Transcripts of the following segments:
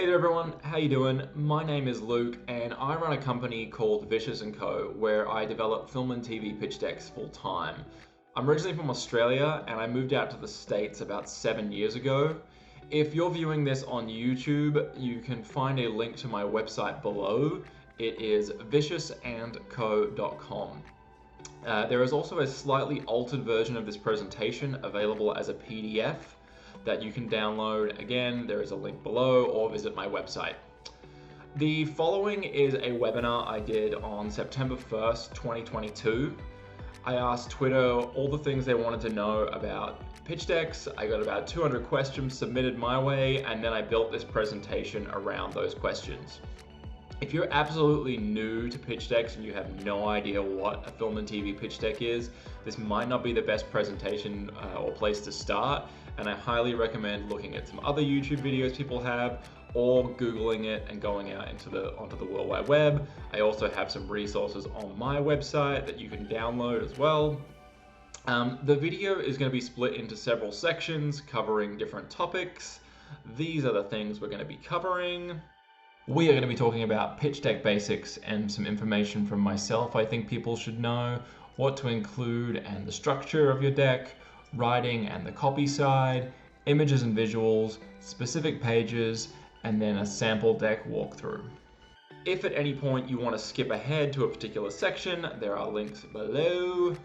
Hey there everyone, how you doing? My name is Luke and I run a company called Vicious & Co. where I develop film and TV pitch decks full time. I'm originally from Australia and I moved out to the States about 7 years ago. If you're viewing this on YouTube, you can find a link to my website below. It is viciousandco.com. There is also a slightly altered version of this presentation available as a PDF that you can download. Again, there is a link below or visit my website. The following is a webinar I did on September 1st, 2022. I asked Twitter all the things they wanted to know about pitch decks. I got about 200 questions submitted my way, and then I built this presentation around those questions. If you're absolutely new to pitch decks and you have no idea what a film and TV pitch deck is, this might not be the best presentation or place to start, and I highly recommend looking at some other YouTube videos people have or Googling it and going out onto the World Wide Web. I also have some resources on my website that you can download as well. The video is going to be split into several sections covering different topics. These are the things we're going to be covering. We are going to be talking about pitch deck basics and some information from myself I think people should know, what to include and the structure of your deck, writing and the copy side, images and visuals, specific pages, and then a sample deck walkthrough. If at any point you want to skip ahead to a particular section, there are links below.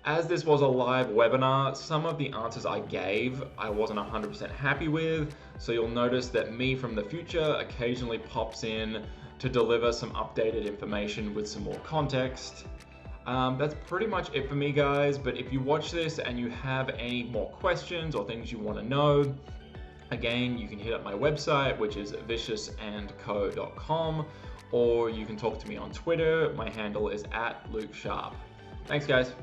As this was a live webinar, some of the answers I gave I wasn't 100% happy with, so you'll notice that me from the future occasionally pops in to deliver some updated information with some more context. That's pretty much it for me, guys, but if you watch this and you have any more questions or things you want to know, again, you can hit up my website, which is viciousandco.com, or you can talk to me on Twitter. My handle is @LukeSharp. Thanks, guys.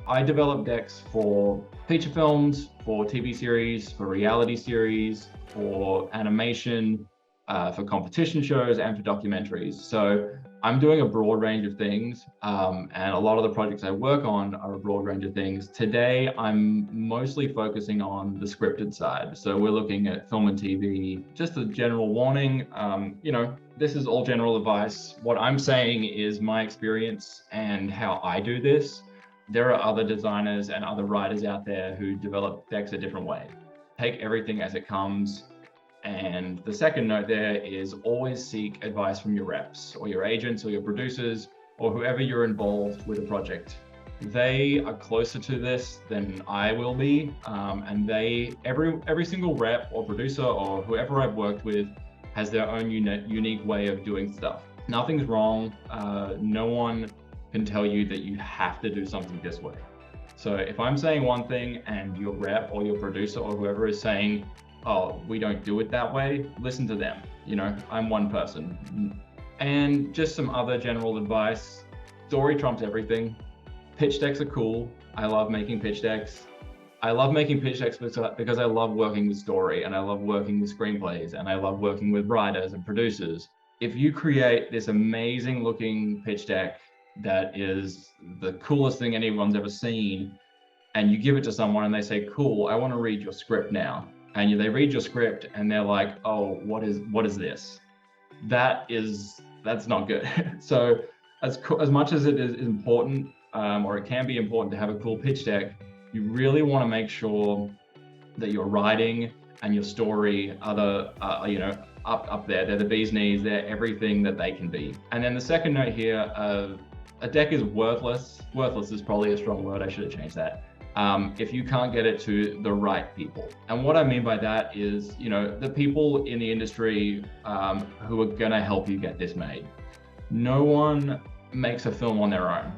I develop decks for feature films, for TV series, for reality series, for animation, for competition shows, and for documentaries. So I'm doing a broad range of things, and a lot of the projects I work on are a broad range of things. Today, I'm mostly focusing on the scripted side. So we're looking at film and TV. Just a general warning, this is all general advice. What I'm saying is my experience and how I do this. There are other designers and other writers out there who develop decks a different way. Take everything as it comes. And the second note there is always seek advice from your reps or your agents or your producers or whoever you're involved with a project. They are closer to this than I will be, and every single rep or producer or whoever I've worked with has their own unique way of doing stuff. Nothing's wrong. No one can tell you that you have to do something this way. So if I'm saying one thing and your rep or your producer or whoever is saying, oh, we don't do it that way, listen to them. I'm one person. And just some other general advice. Story trumps everything. Pitch decks are cool. I love making pitch decks. I love making pitch decks because I love working with story, and I love working with screenplays, and I love working with writers and producers. If you create this amazing looking pitch deck that is the coolest thing anyone's ever seen, and you give it to someone and they say, cool, I want to read your script now. And they read your script and they're like, oh, what is this? That's not good. So as much as it is important, or it can be important to have a cool pitch deck, you really want to make sure that your writing and your story are up there. They're the bee's knees. They're everything that they can be. And then the second note here, a deck is worthless. Worthless is probably a strong word. I should have changed that. If you can't get it to the right people. And what I mean by that is, the people in the industry who are going to help you get this made. No one makes a film on their own.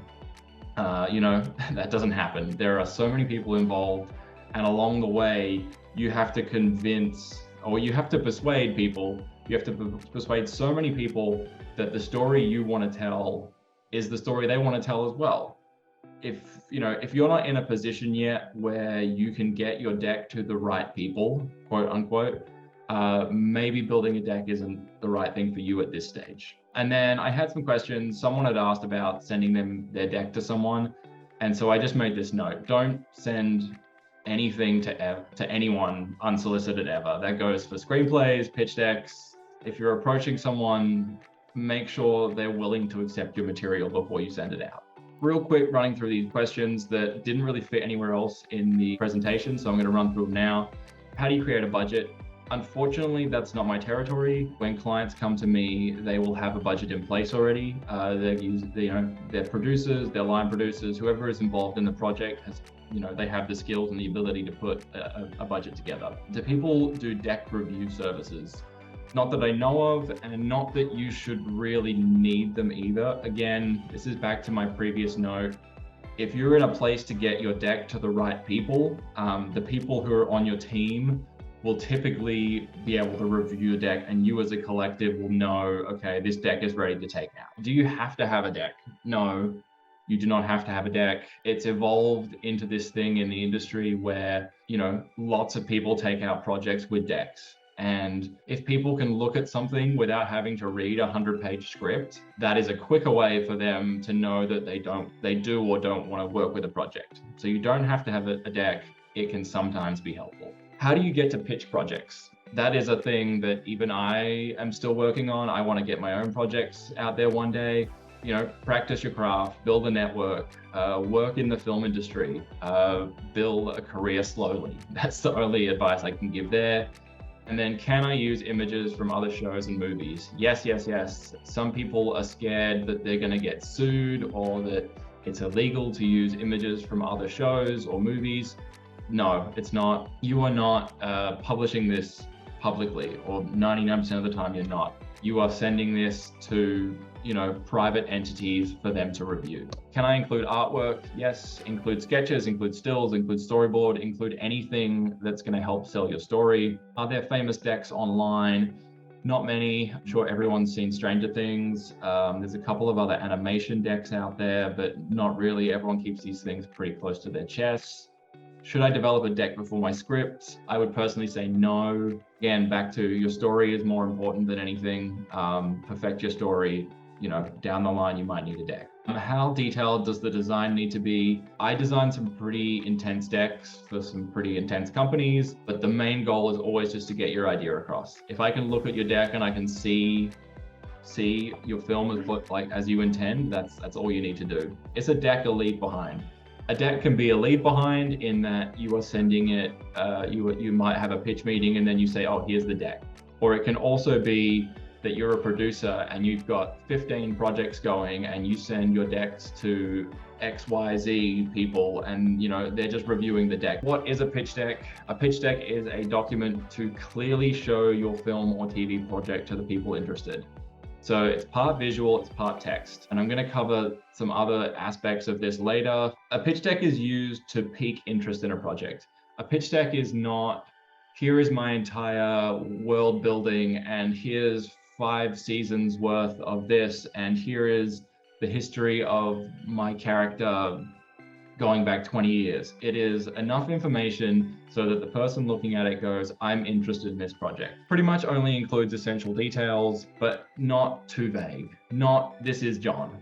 That doesn't happen. There are so many people involved, and along the way, you have to convince, or you have to persuade people. You have to persuade so many people that the story you want to tell is the story they want to tell as well. If you're not in a position yet where you can get your deck to the right people, quote unquote, maybe building a deck isn't the right thing for you at this stage. And then I had some questions. Someone had asked about sending their deck to someone. And so I just made this note. Don't send anything to anyone unsolicited ever. That goes for screenplays, pitch decks. If you're approaching someone, make sure they're willing to accept your material before you send it out. Real quick, running through these questions that didn't really fit anywhere else in the presentation, so I'm going to run through them now. How do you create a budget? Unfortunately, that's not my territory. When clients come to me, they will have a budget in place already. Their producers, their line producers, whoever is involved in the project has, they have the skills and the ability to put a budget together. Do people do deck review services? Not that I know of, and not that you should really need them either. Again, this is back to my previous note. If you're in a place to get your deck to the right people, the people who are on your team will typically be able to review the deck, and you as a collective will know, okay, this deck is ready to take out. Do you have to have a deck? No, you do not have to have a deck. It's evolved into this thing in the industry where, lots of people take out projects with decks. And if people can look at something without having to read a 100-page script, that is a quicker way for them to know that they do or don't want to work with a project. So you don't have to have a deck. It can sometimes be helpful. How do you get to pitch projects? That is a thing that even I am still working on. I want to get my own projects out there one day. Practice your craft, build a network, work in the film industry, build a career slowly. That's the only advice I can give there. And then, can I use images from other shows and movies? Yes, yes, yes. Some people are scared that they're going to get sued or that it's illegal to use images from other shows or movies. No, it's not. You are not publishing this publicly, or 99% of the time you're not. You are sending this to, private entities for them to review. Can I include artwork? Yes. Include sketches, include stills, include storyboard, include anything that's going to help sell your story. Are there famous decks online? Not many. I'm sure everyone's seen Stranger Things. There's a couple of other animation decks out there, but not really. Everyone keeps these things pretty close to their chests. Should I develop a deck before my script? I would personally say no. Again, back to your story is more important than anything. Perfect your story. Down the line, you might need a deck. How detailed does the design need to be? I designed some pretty intense decks for some pretty intense companies, but the main goal is always just to get your idea across. If I can look at your deck and I can see your film as look like as you intend, that's all you need to do. Is a deck a leave behind? A deck can be a leave behind in that you are sending it, you might have a pitch meeting and then you say, oh, here's the deck. Or it can also be that you're a producer and you've got 15 projects going and you send your decks to XYZ people and they're just reviewing the deck. What is a pitch deck? A pitch deck is a document to clearly show your film or TV project to the people interested. So it's part visual, it's part text. And I'm going to cover some other aspects of this later. A pitch deck is used to pique interest in a project. A pitch deck is not, here is my entire world building and here's 5 seasons worth of this, and here is the history of my character going back 20 years. It is enough information so that the person looking at it goes, I'm interested in this project. Pretty much only includes essential details, but not too vague. Not, this is John.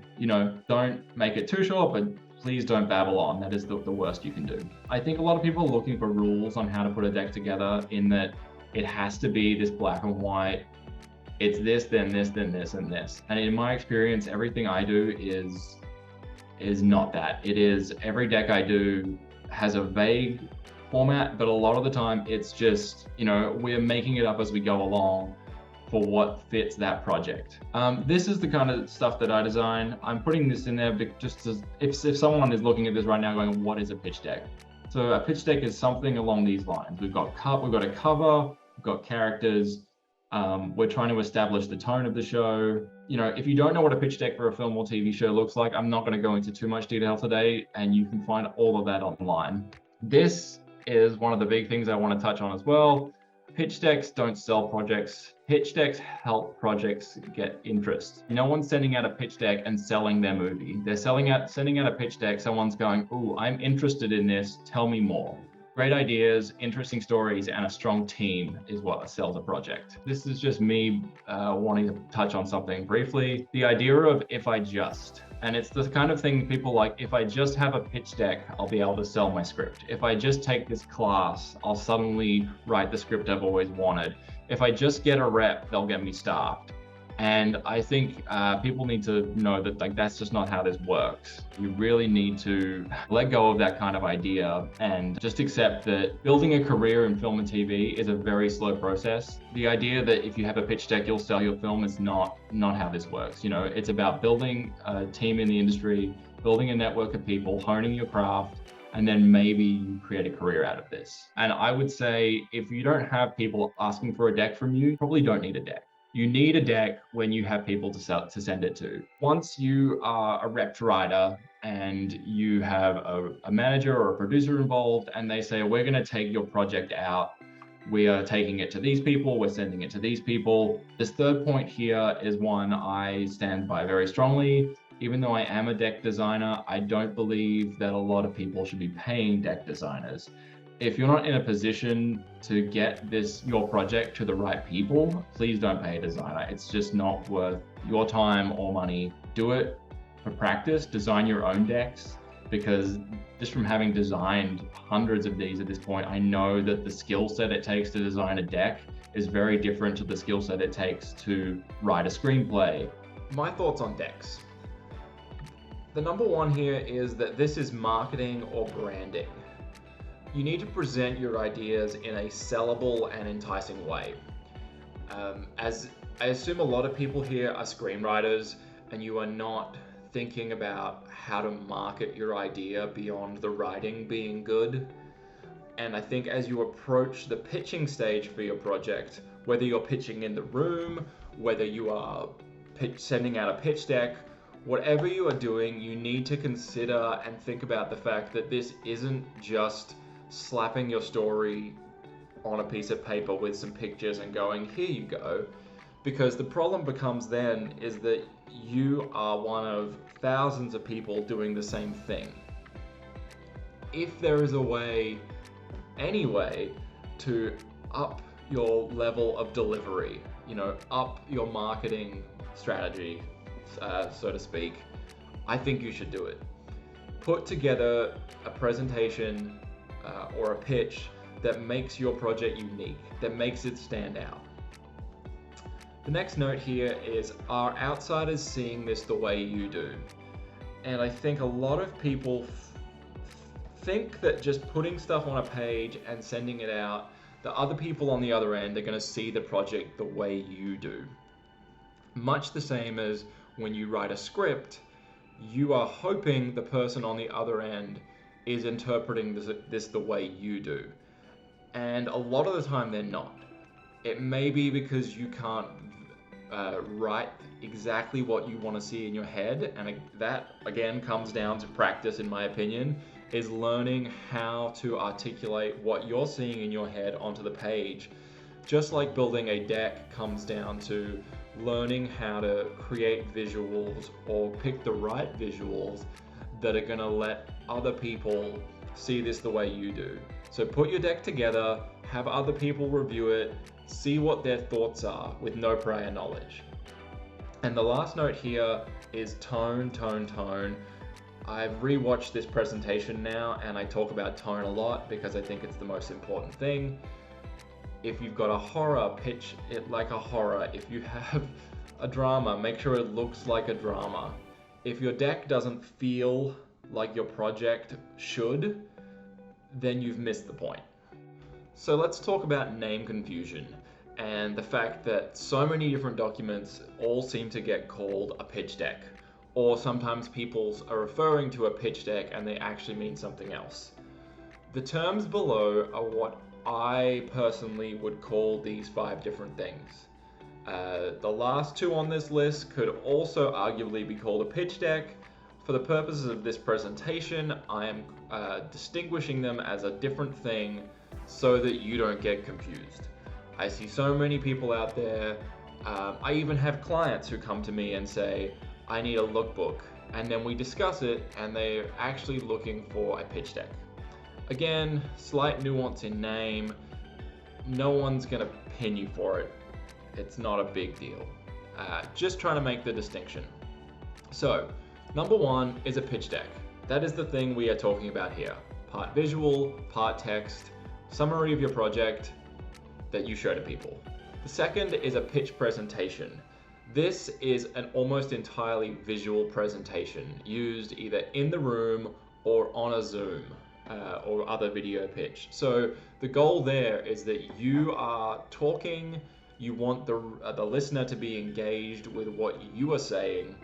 Don't make it too short, but please don't babble on. That is the worst you can do. I think a lot of people are looking for rules on how to put a deck together, in that it has to be this black and white. It's this, then this, then this, and this. And in my experience, everything I do is not that. It is, every deck I do has a vague format, but a lot of the time it's just, we're making it up as we go along for what fits that project. This is the kind of stuff that I design. I'm putting this in there just as, if someone is looking at this right now going, what is a pitch deck? So a pitch deck is something along these lines. We've got a cover, we've got characters, we're trying to establish the tone of the show. If you don't know what a pitch deck for a film or TV show looks like, I'm not going to go into too much detail today, and you can find all of that online. This is one of the big things I want to touch on as well. Pitch decks don't sell projects. Pitch decks help projects get interest. No one's sending out a pitch deck and selling their movie. They're sending out a pitch deck. Someone's going, ooh, I'm interested in this. Tell me more. Great ideas, interesting stories, and a strong team is what sells a project. This is just me wanting to touch on something briefly. The idea of if I just, and it's the kind of thing people like, if I just have a pitch deck, I'll be able to sell my script. If I just take this class, I'll suddenly write the script I've always wanted. If I just get a rep, they'll get me staffed. And I think people need to know that that's just not how this works. You really need to let go of that kind of idea and just accept that building a career in film and TV is a very slow process. The idea that if you have a pitch deck, you'll sell your film is not how this works. You know, it's about building a team in the industry, building a network of people, honing your craft, and then maybe you create a career out of this. And I would say if you don't have people asking for a deck from you, you probably don't need a deck. You need a deck when you have people to send it to. Once you are a rep writer and you have a manager or a producer involved and they say, we're going to take your project out, we are taking it to these people, we're sending it to these people. This third point here is one I stand by very strongly. Even though I am a deck designer, I don't believe that a lot of people should be paying deck designers. If you're not in a position to get your project to the right people, please don't pay a designer. It's just not worth your time or money. Do it for practice, design your own decks, because just from having designed hundreds of these at this point, I know that the skill set it takes to design a deck is very different to the skill set it takes to write a screenplay. My thoughts on decks. The number one here is that this is marketing or branding. You need to present your ideas in a sellable and enticing way. As I assume a lot of people here are screenwriters and you are not thinking about how to market your idea beyond the writing being good. And I think as you approach the pitching stage for your project, whether you're pitching in the room, whether you are sending out a pitch deck, whatever you are doing, you need to consider and think about the fact that this isn't just slapping your story on a piece of paper with some pictures and going, here you go. Because the problem becomes then is that you are one of thousands of people doing the same thing. If there is a way, any way, to up your level of delivery, up your marketing strategy, so to speak, I think you should do it. Put together a presentation or a pitch that makes your project unique, that makes it stand out. The next note here is, are outsiders seeing this the way you do? And I think a lot of people think that just putting stuff on a page and sending it out, the other people on the other end are going to see the project the way you do. Much the same as when you write a script, you are hoping the person on the other end is interpreting this the way you do. And a lot of the time they're not. It may be because you can't write exactly what you want to see in your head, and that again comes down to practice, in my opinion, is learning how to articulate what you're seeing in your head onto the page. Just like building a deck comes down to learning how to create visuals or pick the right visuals that are going to let other people see this the way you do. So put your deck together, have other people review it, see what their thoughts are with no prior knowledge. And the last note here is tone. I've rewatched this presentation now and I talk about tone a lot because I think it's the most important thing. If you've got a horror, pitch it like a horror. If you have a drama, make sure it looks like a drama. If your deck doesn't feel like your project should, then you've missed the point. So let's talk about name confusion and the fact that so many different documents all seem to get called a pitch deck, or sometimes people are referring to a pitch deck and they actually mean something else. The terms below are what I personally would call these 5 different things. The last 2 on this list could also arguably be called a pitch deck. For the purposes of this presentation, I am distinguishing them as a different thing so that you don't get confused. I see so many people out there. I even have clients who come to me and say, I need a lookbook. And then we discuss it and they're actually looking for a pitch deck. Again, slight nuance in name. No one's going to pin you for it. It's not a big deal. Just trying to make the distinction. So, number one is a pitch deck. That is the thing we are talking about here. Part visual, part text, summary of your project that you show to people. The second is a pitch presentation. This is an almost entirely visual presentation used either in the room or on a Zoom or other video pitch. So the goal there is that you are talking, you want the listener to be engaged with what you are saying,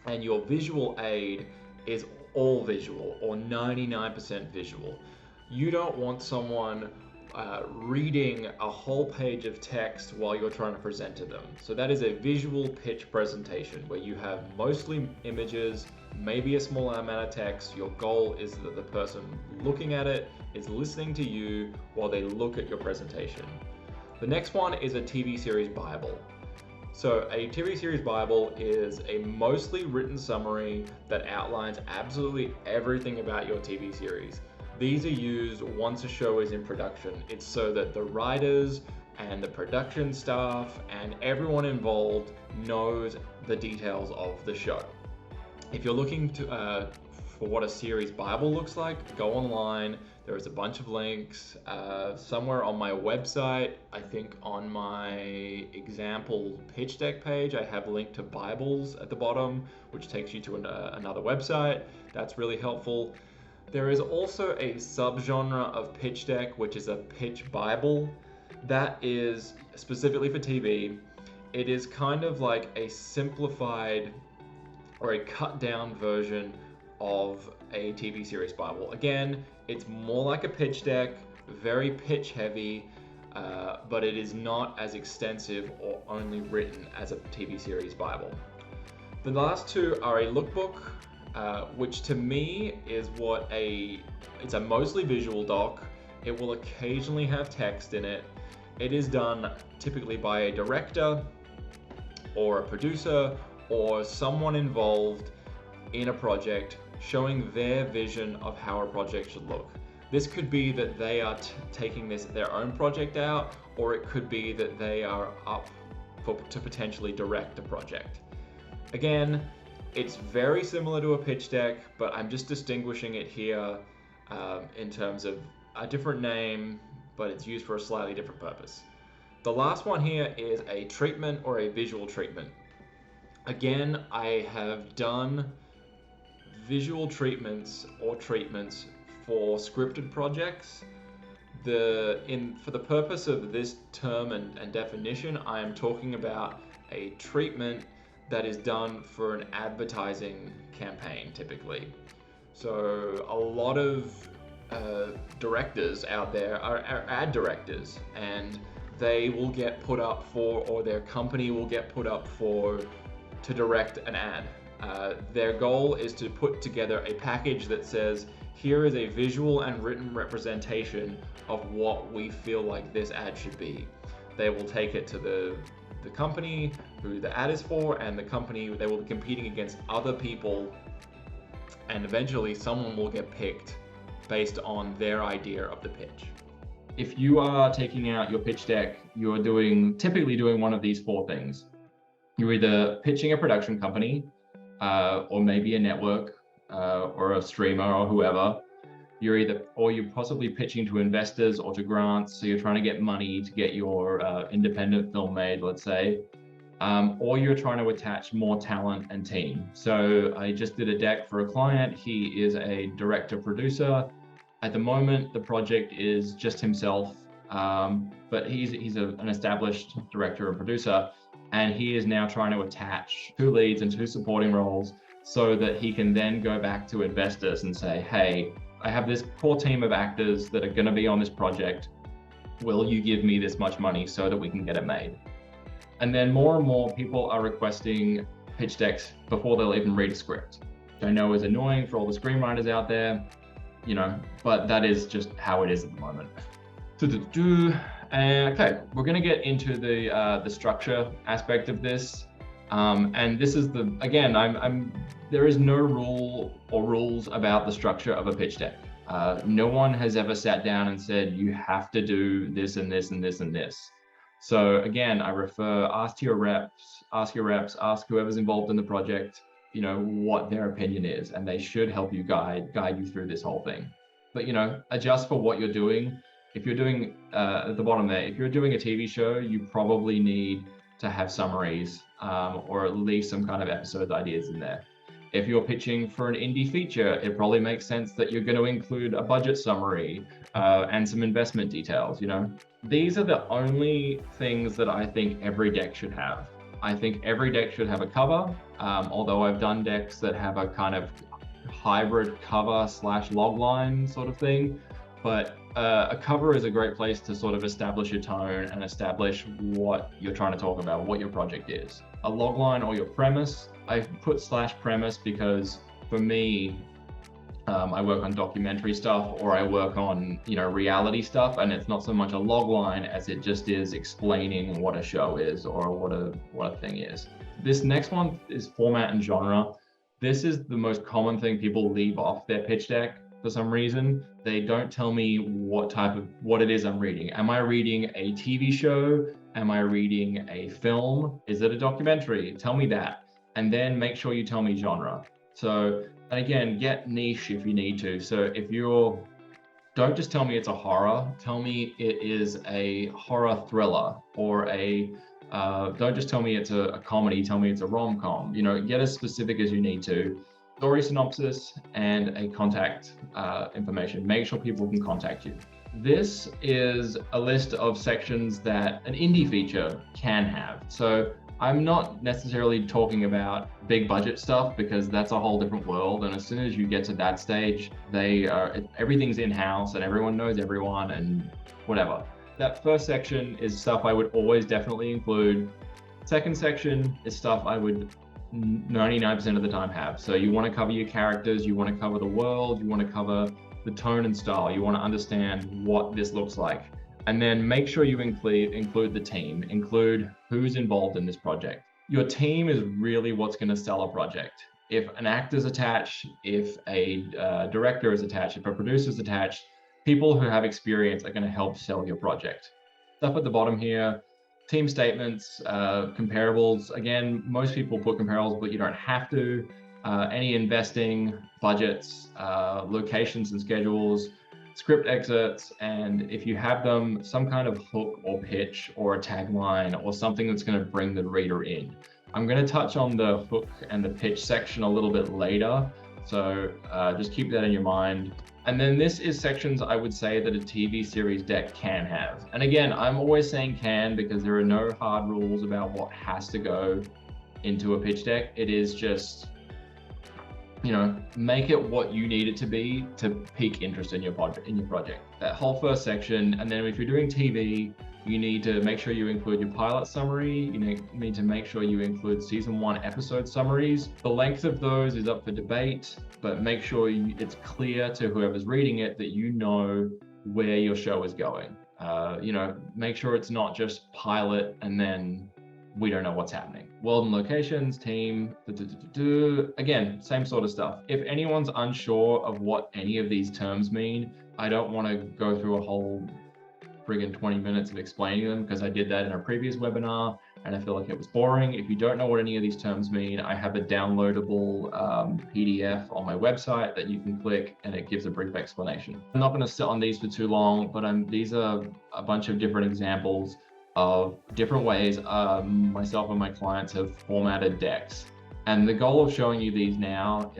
and your visual aid is all visual or 99% visual. You don't want someone reading a whole page of text while you're trying to present to them. So that is a visual pitch presentation where you have mostly images, maybe a small amount of text. Your goal is that the person looking at it is listening to you while they look at your presentation. The next one is a TV series Bible. So a TV series Bible is a mostly written summary that outlines absolutely everything about your TV series. These are used once a show is in production. It's so that the writers and the production staff and everyone involved knows the details of the show. If you're looking for what a series Bible looks like, go online. There is a bunch of links somewhere on my website. I think on my example pitch deck page, I have a link to Bibles at the bottom, which takes you to another website. That's really helpful. There is also a subgenre of pitch deck, which is a pitch Bible. That is specifically for TV. It is kind of like a simplified or a cut down version of a TV series Bible. Again, it's more like a pitch deck, very pitch heavy, but it is not as extensive or only written as a TV series Bible. The last two are a lookbook, which to me is it's a mostly visual doc. It will occasionally have text in it. It is done typically by a director or a producer or someone involved in a project showing their vision of how a project should look. This could be that they are taking their own project out, or it could be that they are up to potentially direct a project. Again, it's very similar to a pitch deck, but I'm just distinguishing it here in terms of a different name, but it's used for a slightly different purpose. The last one here is a treatment or a visual treatment. Again, I have done visual treatments or treatments for scripted projects. For the purpose of this term and definition, I am talking about a treatment that is done for an advertising campaign typically. So a lot of directors out there are ad directors, and they will get put up for, or their company will get put up for, to direct an ad. Their goal is to put together a package that says, here is a visual and written representation of what we feel like this ad should be. They will take it to the company who the ad is for, and the company, they will be competing against other people, and eventually someone will get picked based on their idea of the pitch. If you are taking out your pitch deck, you're typically doing one of these four things. You're either pitching a production company, or maybe a network, or a streamer or whoever. You're possibly pitching to investors or to grants, so you're trying to get money to get your independent film made, let's say, or you're trying to attach more talent and team. So I just did a deck for a client. He is a director producer. At the moment, the project is just himself, but he's an established director and producer, and he is now trying to attach 2 leads and 2 supporting roles so that he can then go back to investors and say, hey, I have this core team of actors that are going to be on this project. Will you give me this much money so that we can get it made? And then more and more people are requesting pitch decks before they'll even read a script. I know is annoying for all the screenwriters out there, but that is just how it is at the moment. Okay, we're going to get into the structure aspect of this. And this is there is no rule or rules about the structure of a pitch deck. No one has ever sat down and said, you have to do this and this and this and this. So again, I refer, ask your reps, ask whoever's involved in the project, what their opinion is, and they should help you guide you through this whole thing. But, adjust for what you're doing. If you're doing, at the bottom there, if you're doing a TV show, you probably need to have summaries, or at least some kind of episode ideas in there. If you're pitching for an indie feature, it probably makes sense that you're going to include a budget summary, and some investment details, These are the only things that I think every deck should have. I think every deck should have a cover, although I've done decks that have a kind of hybrid cover / logline sort of thing. But a cover is a great place to sort of establish your tone and establish what you're trying to talk about, what your project is. A logline or your premise, I put / premise because for me, I work on documentary stuff or I work on, reality stuff, and it's not so much a logline as it just is explaining what a show is or what a thing is. This next one is format and genre. This is the most common thing people leave off their pitch deck for some reason. They don't tell me what it is I'm reading. Am I reading a TV show? Am I reading a film? Is it a documentary? Tell me that. And then make sure you tell me genre. So, and again, get niche if you need to. So don't just tell me it's a horror, tell me it is a horror thriller, or don't just tell me it's a comedy, tell me it's a rom-com. Get as specific as you need to. Story synopsis and a contact information. Make sure people can contact you. This is a list of sections that an indie feature can have. So I'm not necessarily talking about big budget stuff because that's a whole different world. And as soon as you get to that stage, everything's in-house and everyone knows everyone and whatever. That first section is stuff I would always definitely include. Second section is stuff I would 99% of the time have. So you want to cover your characters, you want to cover the world, you want to cover the tone and style, you want to understand what this looks like. And then make sure you include the team, include who's involved in this project. Your team is really what's going to sell a project. If an actor's attached, if a director is attached, if a producer's attached, people who have experience are going to help sell your project. Stuff at the bottom here, team statements, comparables. Again, most people put comparables, but you don't have to. Any investing, budgets, locations and schedules, script excerpts, and if you have them, some kind of hook or pitch or a tagline or something that's going to bring the reader in. I'm going to touch on the hook and the pitch section a little bit later, so just keep that in your mind. And then this is sections I would say that a TV series deck can have. And again, I'm always saying can because there are no hard rules about what has to go into a pitch deck. It is just, make it what you need it to be to pique interest in your project. That whole first section. And then if you're doing TV, you need to make sure you include your pilot summary. You need to make sure you include season 1 episode summaries. The length of those is up for debate, but make sure it's clear to whoever's reading it that you know where your show is going. Make sure it's not just pilot and then we don't know what's happening. World and locations, team, again, same sort of stuff. If anyone's unsure of what any of these terms mean, I don't want to go through a whole friggin' 20 minutes of explaining them because I did that in a previous webinar and I feel like it was boring. If you don't know what any of these terms mean, I have a downloadable PDF on my website that you can click and it gives a brief explanation. I'm not going to sit on these for too long, but these are a bunch of different examples of different ways myself and my clients have formatted decks. And the goal of showing you these now,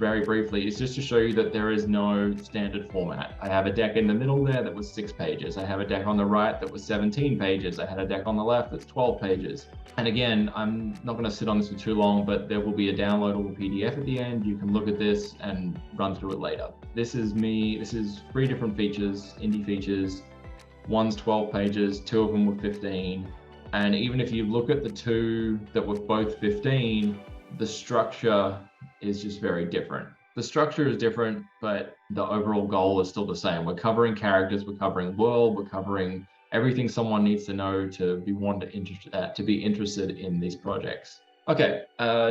very briefly, is just to show you that there is no standard format. I have a deck in the middle there that was 6 pages. I have a deck on the right that was 17 pages. I had a deck on the left that's 12 pages. And again, I'm not going to sit on this for too long, but there will be a downloadable PDF at the end. You can look at this and run through it later. This is 3 different features, indie features. One's 12 pages, 2 of them were 15. And even if you look at the 2 that were both 15, the structure is just very different. The structure is different, but the overall goal is still the same. We're covering characters, we're covering world, we're covering everything someone needs to know to be interested in these projects. Okay,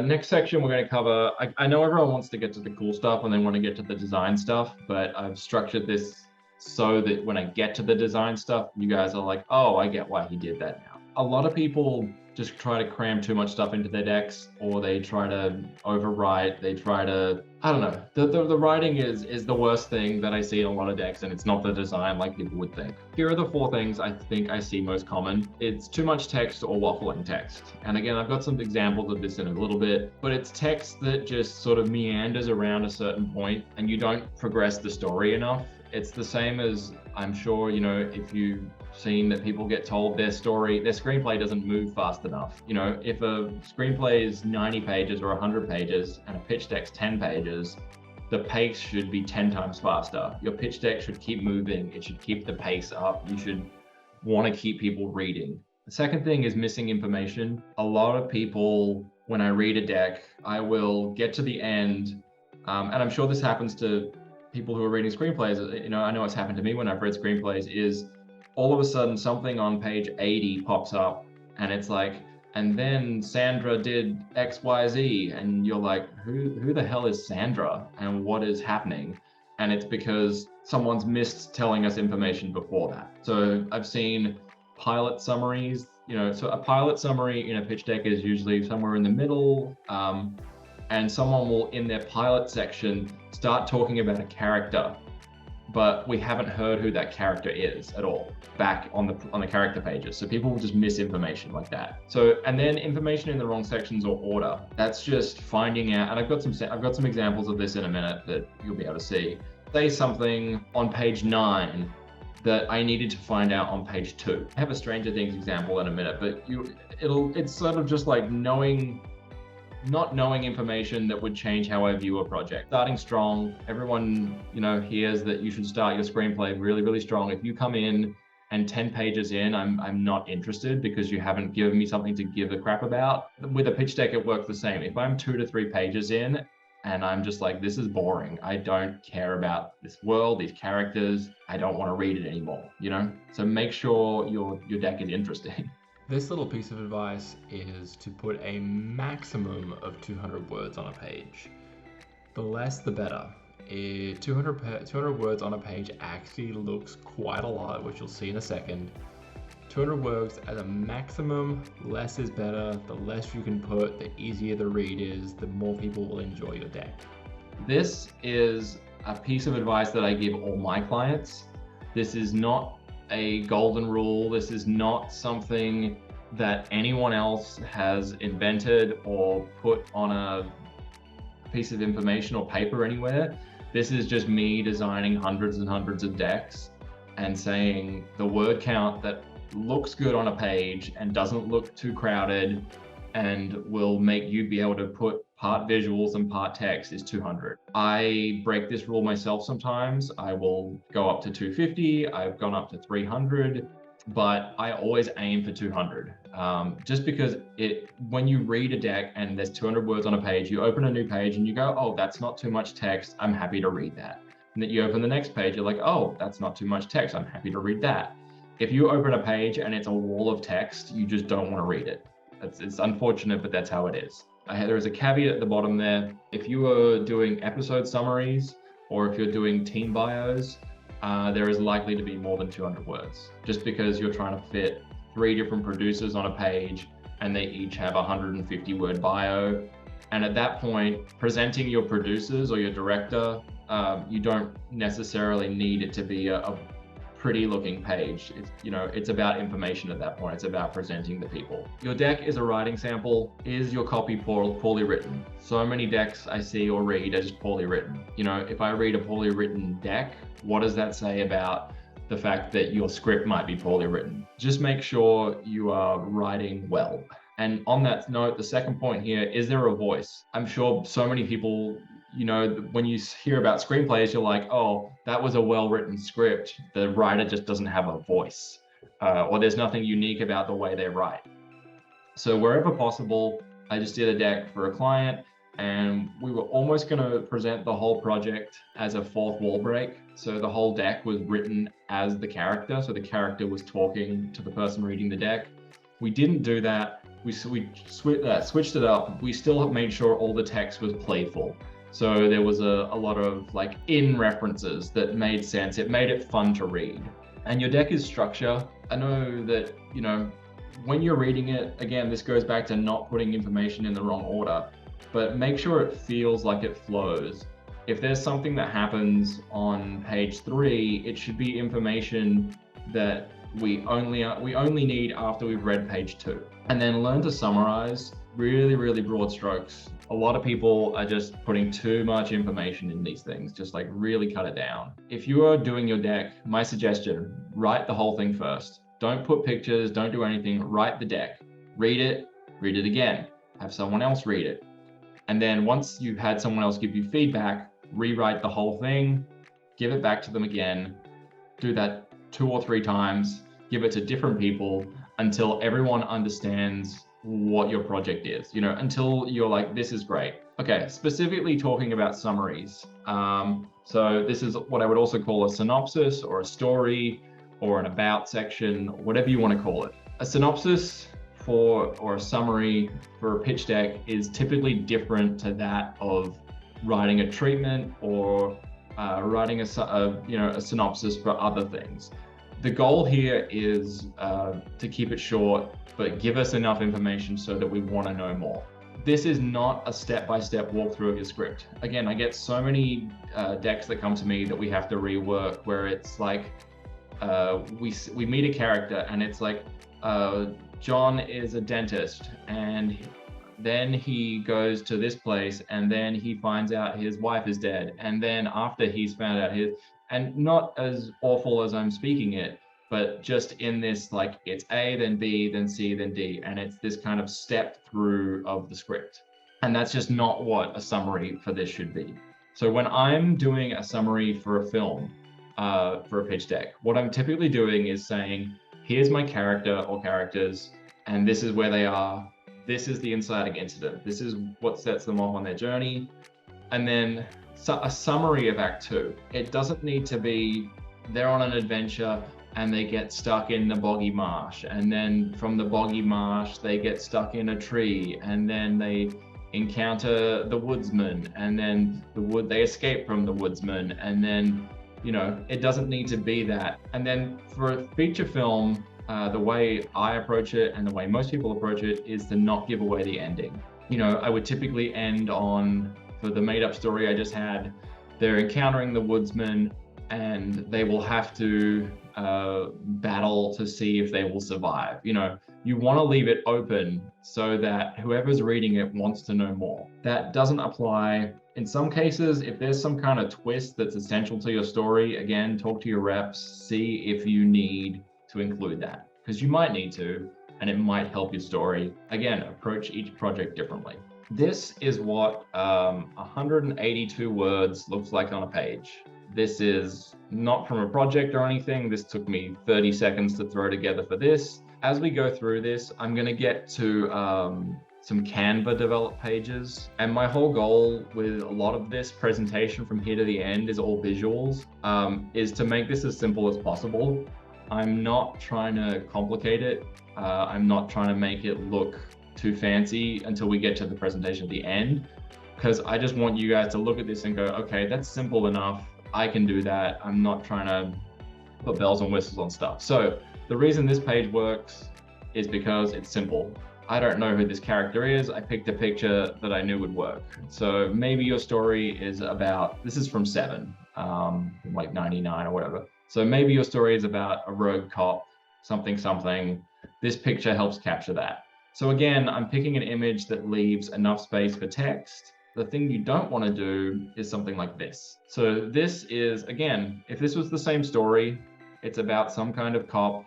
next section we're going to cover. I know everyone wants to get to the cool stuff and they want to get to the design stuff, but I've structured this so that when I get to the design stuff, you guys are like, oh, I get why he did that now. A lot of people just try to cram too much stuff into their decks, or they try to overwrite, they try to, I don't know. The writing is the worst thing that I see in a lot of decks, and it's not the design like people would think. Here are the 4 things I think I see most common. It's too much text or waffling text. And again, I've got some examples of this in a little bit, but it's text that just sort of meanders around a certain point and you don't progress the story enough. It's the same as, I'm sure, if you've seen that people get told their screenplay doesn't move fast enough. If a screenplay is 90 pages or 100 pages and a pitch deck's 10 pages, the pace should be 10 times faster. Your pitch deck should keep moving. It should keep the pace up. You should want to keep people reading. The second thing is missing information. A lot of people, when I read a deck, I will get to the end, and I'm sure this happens to people who are reading screenplays. I know it's happened to me when I've read screenplays, is all of a sudden something on page 80 pops up and it's like, and then Sandra did XYZ, and you're like, who the hell is Sandra and what is happening? And it's because someone's missed telling us information before that. So I've seen pilot summaries, so a pilot summary in a pitch deck is usually somewhere in the middle, and someone will, in their pilot section, start talking about a character, but we haven't heard who that character is at all back on the character pages. So people will just miss information like that. So, and then information in the wrong sections or order. That's just finding out. And I've got some examples of this in a minute that you'll be able to see. Say something on page 9 that I needed to find out on page 2. I have a Stranger Things example in a minute, but it's sort of just like not knowing information that would change how I view a project. Starting strong, everyone, hears that you should start your screenplay really, really strong. If you come in and 10 pages in, I'm not interested because you haven't given me something to give a crap about. With a pitch deck, it works the same. If I'm 2 to 3 pages in and I'm just like, this is boring, I don't care about this world, these characters, I don't want to read it anymore, So make sure your deck is interesting. This little piece of advice is to put a maximum of 200 words on a page. The less, the better. 200 words on a page actually looks quite a lot, which you'll see in a second. 200 words as a maximum, less is better. The less you can put, the easier the read is, the more people will enjoy your deck. This is a piece of advice that I give all my clients. This is not a golden rule. This is not something that anyone else has invented or put on a piece of information or paper anywhere. This is just me designing hundreds and hundreds of decks and saying the word count that looks good on a page and doesn't look too crowded and will make you be able to put part visuals and part text is 200. I break this rule myself sometimes. I will go up to 250. I've gone up to 300, but I always aim for 200. Just because when you read a deck and there's 200 words on a page, you open a new page and you go, oh, that's not too much text, I'm happy to read that. And then you open the next page, you're like, oh, that's not too much text, I'm happy to read that. If you open a page and it's a wall of text, you just don't want to read it. It's unfortunate, but that's how it is. There is a caveat at the bottom there. If you are doing episode summaries or if you're doing team bios, there is likely to be more than 200 words, just because you're trying to fit 3 different producers on a page and they each have a 150 word bio. And at that point, presenting your producers or your director, you don't necessarily need it to be a pretty looking page. It's about information at that point. It's about presenting the people. Your deck is a writing sample. Is your copy poorly written? So many decks I see or read are just poorly written. If I read a poorly written deck, what does that say about the fact that your script might be poorly written? Just make sure you are writing well. And on that note, the second point here, is there a voice? I'm sure so many people, when you hear about screenplays, you're like, oh, that was a well-written script. The writer just doesn't have a voice, or there's nothing unique about the way they write. So wherever possible, I just did a deck for a client and we were almost going to present the whole project as a fourth wall break. So the whole deck was written as the character. So the character was talking to the person reading the deck. We didn't do that. switched it up. We still made sure all the text was playful. So there was a lot of like in references that made sense. It made it fun to read. And your deck is structure. I know that, when you're reading it, again, this goes back to not putting information in the wrong order, but make sure it feels like it flows. If there's something that happens on page 3, it should be information that we only need after we've read page 2. And then learn to summarize really, really broad strokes. A lot of people are just putting too much information in these things, just like really cut it down. If you are doing your deck, my suggestion, write the whole thing first. Don't put pictures, don't do anything, write the deck. Read it again, have someone else read it. And then once you've had someone else give you feedback, rewrite the whole thing, give it back to them again, do that 2 or 3 times, give it to different people until everyone understands what your project is, until you're like, this is great. Okay, specifically talking about summaries. So this is what I would also call a synopsis or a story or an about section, whatever you want to call it. A synopsis or a summary for a pitch deck is typically different to that of writing a treatment or writing a synopsis for other things. The goal here is to keep it short, but give us enough information so that we want to know more. This is not a step-by-step walkthrough of your script. Again, I get so many decks that come to me that we have to rework, where it's like, we meet a character and it's like, John is a dentist and then he goes to this place and then he finds out his wife is dead. And then after he's found out and not as awful as I'm speaking it, but just in this, like, it's A, then B, then C, then D. And it's this kind of step through of the script. And that's just not what a summary for this should be. So when I'm doing a summary for a film, for a pitch deck, what I'm typically doing is saying, here's my character or characters, and this is where they are. This is the inciting incident. This is what sets them off on their journey. And then a summary of Act 2. It doesn't need to be they're on an adventure and they get stuck in the boggy marsh. And then from the boggy marsh, they get stuck in a tree. And then they encounter the woodsman. And then they escape from the woodsman. And then, it doesn't need to be that. And then for a feature film, the way I approach it and the way most people approach it is to not give away the ending. I would typically end on, for the made up story I just had, they're encountering the woodsman and they will have to battle to see if they will survive. You want to leave it open so that whoever's reading it wants to know more. That doesn't apply in some cases. If there's some kind of twist that's essential to your story, again, talk to your reps, see if you need to include that, because you might need to, and it might help your story. Again, approach each project differently. This is what 182 words looks like on a page. This is not from a project or anything. This took me 30 seconds to throw together for this. As we go through this, I'm going to get to some Canva developed pages. And my whole goal with a lot of this presentation from here to the end is all visuals, is to make this as simple as possible. I'm not trying to complicate it. I'm not trying to make it look too fancy until we get to the presentation at the end, because I just want you guys to look at this and go, okay, that's simple enough. I can do that. I'm not trying to put bells and whistles on stuff. So the reason this page works is because it's simple. I don't know who this character is. I picked a picture that I knew would work. So maybe your story is about, this is from 7, like 99 or whatever. So maybe your story is about a rogue cop, something. This picture helps capture that. So again, I'm picking an image that leaves enough space for text. The thing you don't want to do is something like this. So this is, again, if this was the same story, it's about some kind of cop.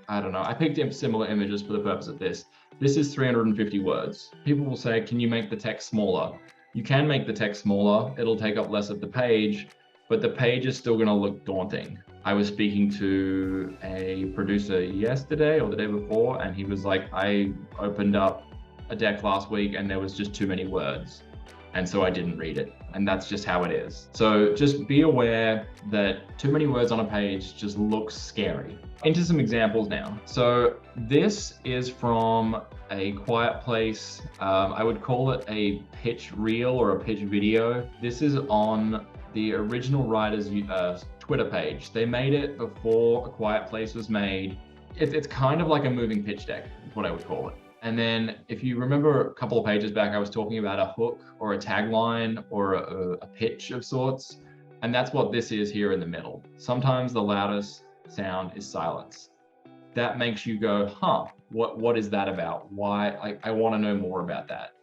I don't know. I picked similar images for the purpose of this. This is 350 words. People will say, can you make the text smaller? You can make the text smaller. It'll take up less of the page, but the page is still going to look daunting. I was speaking to a producer yesterday or the day before, and he was like, I opened up a deck last week and there was just too many words. And so I didn't read it. And that's just how it is. So just be aware that too many words on a page just looks scary. Into some examples now. So this is from A Quiet Place. I would call it a pitch reel or a pitch video. This is on the original writer's Twitter page. They made it before A Quiet Place was made. It's kind of like a moving pitch deck, is what I would call it. And then if you remember a couple of pages back, I was talking about a hook or a tagline or a pitch of sorts. And that's what this is here in the middle. Sometimes the loudest sound is silence. That makes you go, huh, what is that about? Why? I want to know more about that.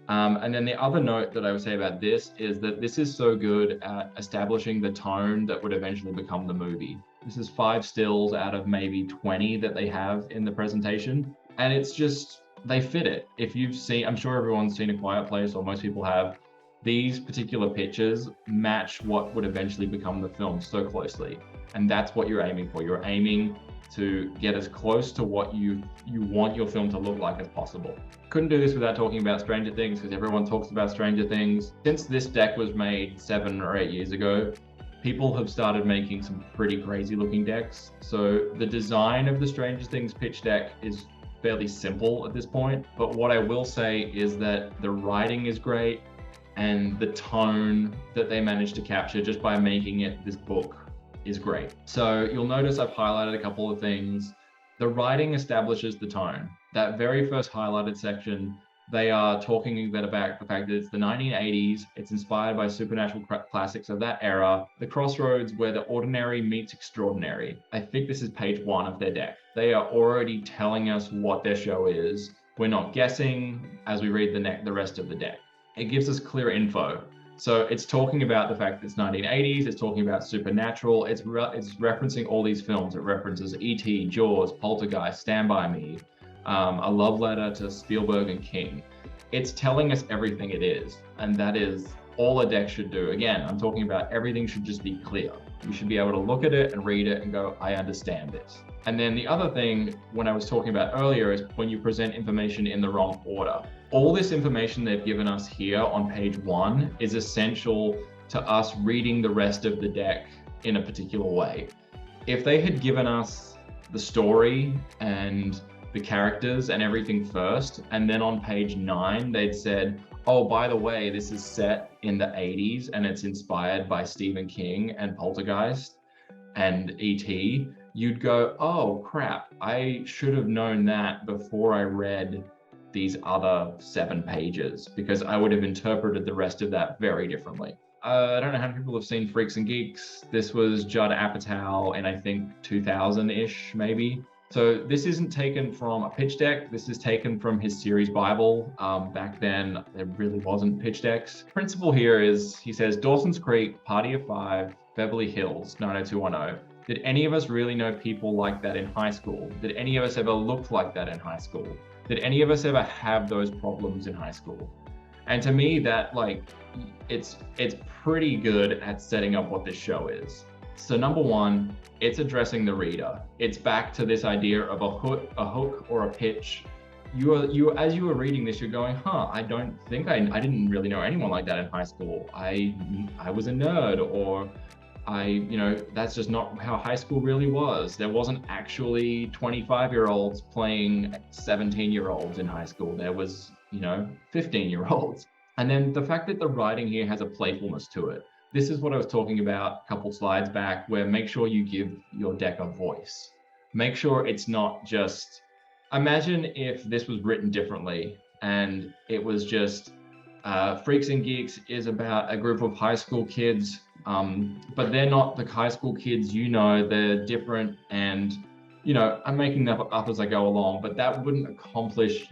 And then the other note that I would say about this is that this is so good at establishing the tone that would eventually become the movie. This is 5 stills out of maybe 20 that they have in the presentation. And it's just, they fit it. If you've seen, I'm sure everyone's seen A Quiet Place, or most people have, these particular pictures match what would eventually become the film so closely. And that's what you're aiming for. You're aiming to get as close to what you want your film to look like as possible. Couldn't do this without talking about Stranger Things, because everyone talks about Stranger Things. Since this deck was made 7 or 8 years ago, people have started making some pretty crazy looking decks. So the design of the Stranger Things pitch deck is fairly simple at this point, but what I will say is that the writing is great and the tone that they managed to capture just by making it this book is great. So you'll notice I've highlighted a couple of things. The writing establishes the tone. That very first highlighted section, they are talking about the fact that it's the 1980s, it's inspired by supernatural classics of that era, the crossroads where the ordinary meets extraordinary. I think this is page 1 of their deck. They are already telling us what their show is. We're not guessing as we read the rest of the deck. It gives us clear info. So it's talking about the fact that it's 1980s, it's talking about supernatural, it's referencing all these films. It references E.T., Jaws, Poltergeist, Stand By Me, A Love Letter to Spielberg and King. It's telling us everything it is, and that is all a deck should do. Again, I'm talking about everything should just be clear. You should be able to look at it and read it and go, I understand this. And then the other thing, when I was talking about earlier, is when you present information in the wrong order. All this information they've given us here on page 1 is essential to us reading the rest of the deck in a particular way. If they had given us the story and the characters and everything first, and then on page 9, they'd said, oh, by the way, this is set in the 80s and it's inspired by Stephen King and Poltergeist and E.T., you'd go, oh crap, I should have known that before I read these other 7 pages, because I would have interpreted the rest of that very differently. I don't know how many people have seen Freaks and Geeks. This was Judd Apatow in, I think, 2000-ish, maybe. So this isn't taken from a pitch deck. This is taken from his series Bible. Back then, there really wasn't pitch decks. Principle here is, he says, Dawson's Creek, Party of 5, Beverly Hills, 90210. Did any of us really know people like that in high school? Did any of us ever look like that in high school? Did any of us ever have those problems in high school? And to me, that it's pretty good at setting up what this show is. So number 1, it's addressing the reader. It's back to this idea of a hook or a pitch. You as you were reading this, you're going, huh, I don't think I didn't really know anyone like that in high school. I was a nerd, or that's just not how high school really was. There wasn't actually 25-year-olds playing 17-year-olds in high school. There was, 15-year-olds. And then the fact that the writing here has a playfulness to it. This is what I was talking about a couple slides back, where make sure you give your deck a voice. Make sure it's not just, imagine if this was written differently and it was just Freaks and Geeks is about a group of high school kids, but they're not the high school kids, they're different, and I'm making that up as I go along, but that wouldn't accomplish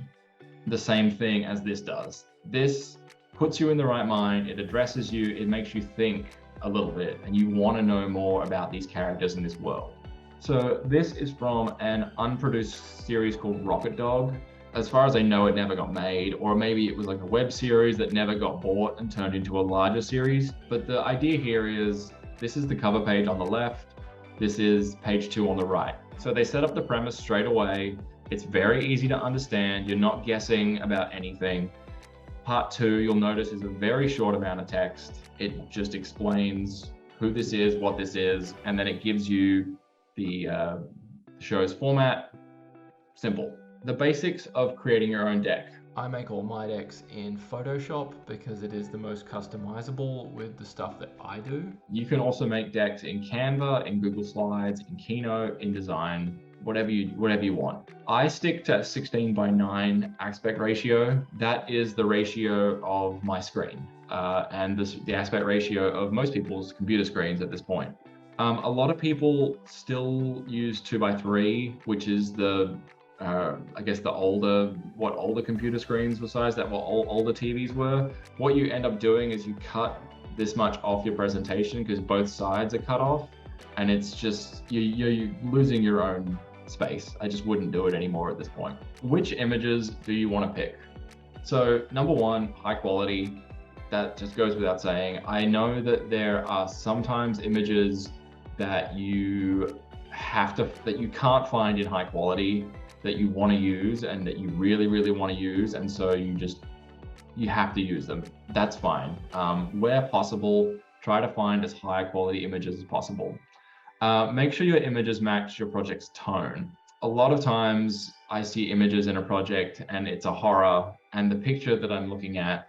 the same thing as this does. This puts you in the right mind, it addresses you, it makes you think a little bit, and you want to know more about these characters in this world. So this is from an unproduced series called Rocket Dog. As far as I know, it never got made, or maybe it was like a web series that never got bought and turned into a larger series. But the idea here is, this is the cover page on the left, this is page 2 on the right. So they set up the premise straight away. It's very easy to understand. You're not guessing about anything. Part 2, you'll notice, is a very short amount of text. It just explains who this is, what this is, and then it gives you the show's format. Simple. The basics of creating your own deck. I make all my decks in Photoshop because it is the most customizable with the stuff that I do. You can also make decks in Canva, in Google Slides, in Keynote, InDesign, whatever you want. I stick to 16:9 aspect ratio. That is the ratio of my screen, and the aspect ratio of most people's computer screens at this point. A lot of people still use 2:3, which is I guess what older computer screens were sized, that what older TVs were. What you end up doing is you cut this much off your presentation because both sides are cut off, and it's just, you're losing your own space. I just wouldn't do it anymore at this point. Which images do you want to pick? So number one, high quality. That just goes without saying. I know that there are sometimes images that you can't find in high quality that you want to use and that you really, really want to use. And so you have to use them. That's fine. Where possible, try to find as high quality images as possible. Make sure your images match your project's tone. A lot of times I see images in a project and it's a horror, and the picture that I'm looking at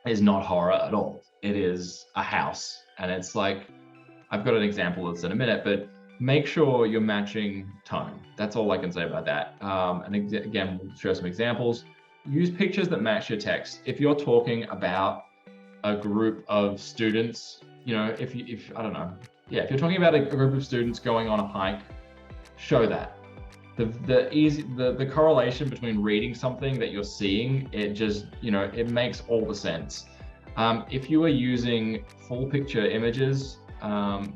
is not horror at all. It is a house. And it's like, I've got an example that's in a minute, but make sure you're matching tone. That's all I can say about that. And again, we'll show some examples. Use pictures that match your text. If you're talking about a group of students, if you're talking about a group of students going on a hike, show that. The correlation between reading something that you're seeing, it makes all the sense. If you are using full picture images,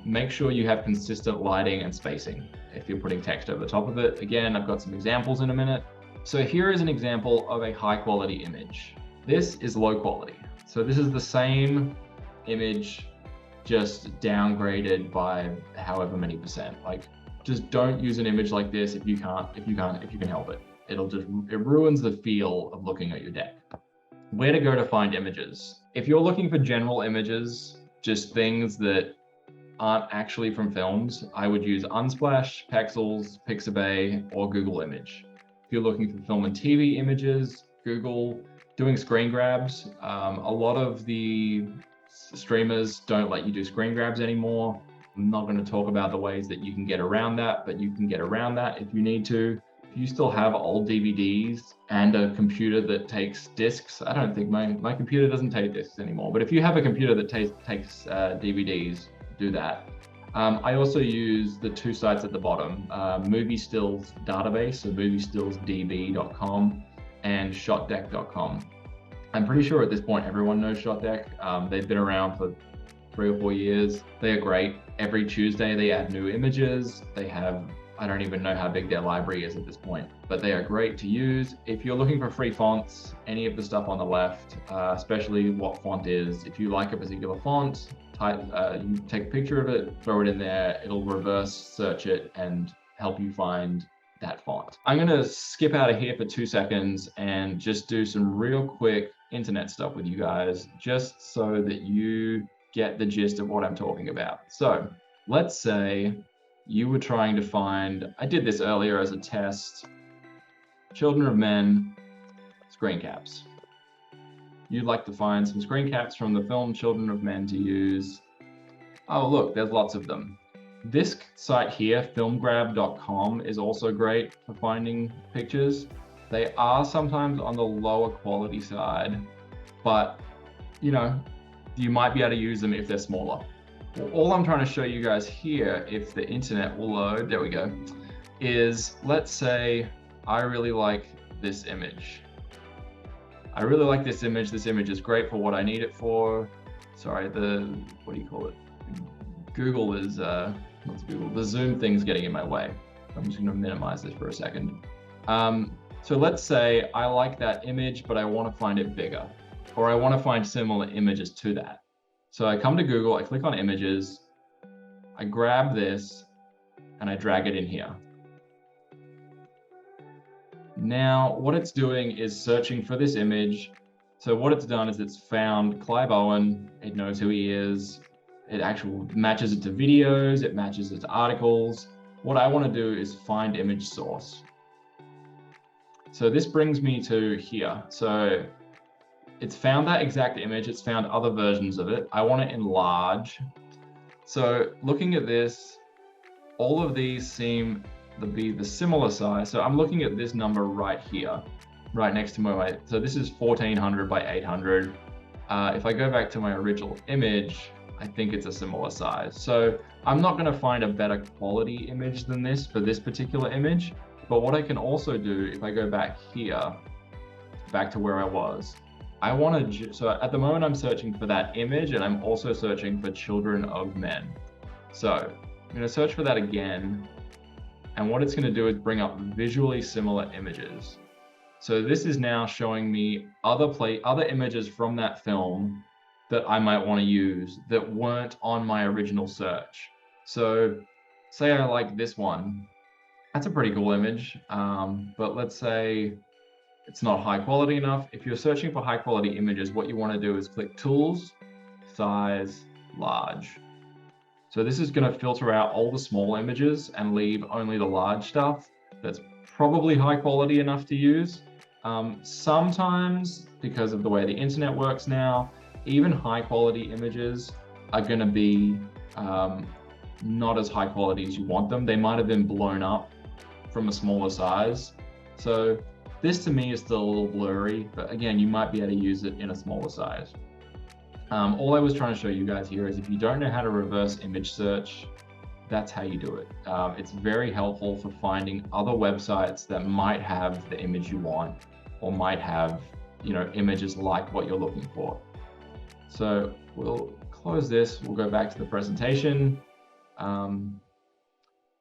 make sure you have consistent lighting and spacing if you're putting text over the top of it. Again, I've got some examples in a minute. So here is an example of a high quality image. This is low quality. So this is the same image, just downgraded by however many percent. Like, just don't use an image like this if you can help it. It ruins the feel of looking at your deck. Where to go to find images? If you're looking for general images, just things that aren't actually from films, I would use Unsplash, Pexels, Pixabay, or Google Image. If you're looking for film and TV images, Google. Doing screen grabs. A lot of the streamers don't let you do screen grabs anymore. I'm not going to talk about the ways that you can get around that, but you can get around that if you need to. If you still have old DVDs and a computer that takes discs, I don't think my computer doesn't take discs anymore, but if you have a computer that takes DVDs, do that. I also use the two sites at the bottom, Movie Stills database, so moviestillsdb.com and shotdeck.com. I'm pretty sure at this point everyone knows ShotDeck. They've been around for 3 or 4 years. They are great. Every Tuesday they add new images. They have, I don't even know how big their library is at this point, but they are great to use. If you're looking for free fonts, any of the stuff on the left, especially what font is, if you like a particular font, you take a picture of it, throw it in there, it'll reverse search it and help you find that font. I'm gonna skip out of here for 2 seconds and just do some real quick internet stuff with you guys, just so that you get the gist of what I'm talking about. So let's say you were trying to find, I did this earlier as a test, Children of Men screen caps. You'd like to find some screen caps from the film Children of Men to use. Oh, look, there's lots of them. This site here, filmgrab.com, is also great for finding pictures. They are sometimes on the lower quality side, but you might be able to use them if they're smaller. All I'm trying to show you guys here, if the internet will load, there we go, is let's say I really like this image. I really like this image. This image is great for what I need it for. Sorry, what do you call it? Google is, what's Google? The Zoom thing's getting in my way. I'm just gonna minimize this for a second. So let's say I like that image, but I wanna find it bigger, or I wanna find similar images to that. So I come to Google, I click on images, I grab this, and I drag it in here. Now, what it's doing is searching for this image, So what it's done is it's found Clive Owen, it knows who he is, it actually matches it to videos, it matches it to articles. What I want to do is find image source. So this brings me to here. So it's found that exact image, it's found other versions of it. I want to enlarge. So looking at this, all of these seem to be the similar size. So I'm looking at this number right here, right next to my, so this is 1400 by 800. If I go back to my original image, I think it's a similar size. So I'm not going to find a better quality image than this for this particular image. But what I can also do, if I go back here, back to where I was, I want to, so at the moment I'm searching for that image, and I'm also searching for children of men. So I'm going to search for that again. And what it's going to do is bring up visually similar images. So this is now showing me other images from that film that I might want to use that weren't on my original search. So say I like this one. That's a pretty cool image, but let's say it's not high quality enough. If you're searching for high quality images, what you want to do is click Tools, Size, Large. So this is going to filter out all the small images and leave only the large stuff that's probably high quality enough to use. Sometimes, because of the way the internet works now, even high quality images are going to be not as high quality as you want them. They might have been blown up from a smaller size. So this to me is still a little blurry, but again, you might be able to use it in a smaller size. All I was trying to show you guys here is if you don't know how to reverse image search, that's how you do it. It's very helpful for finding other websites that might have the image you want or might have, images like what you're looking for. So we'll close this, we'll go back to the presentation, and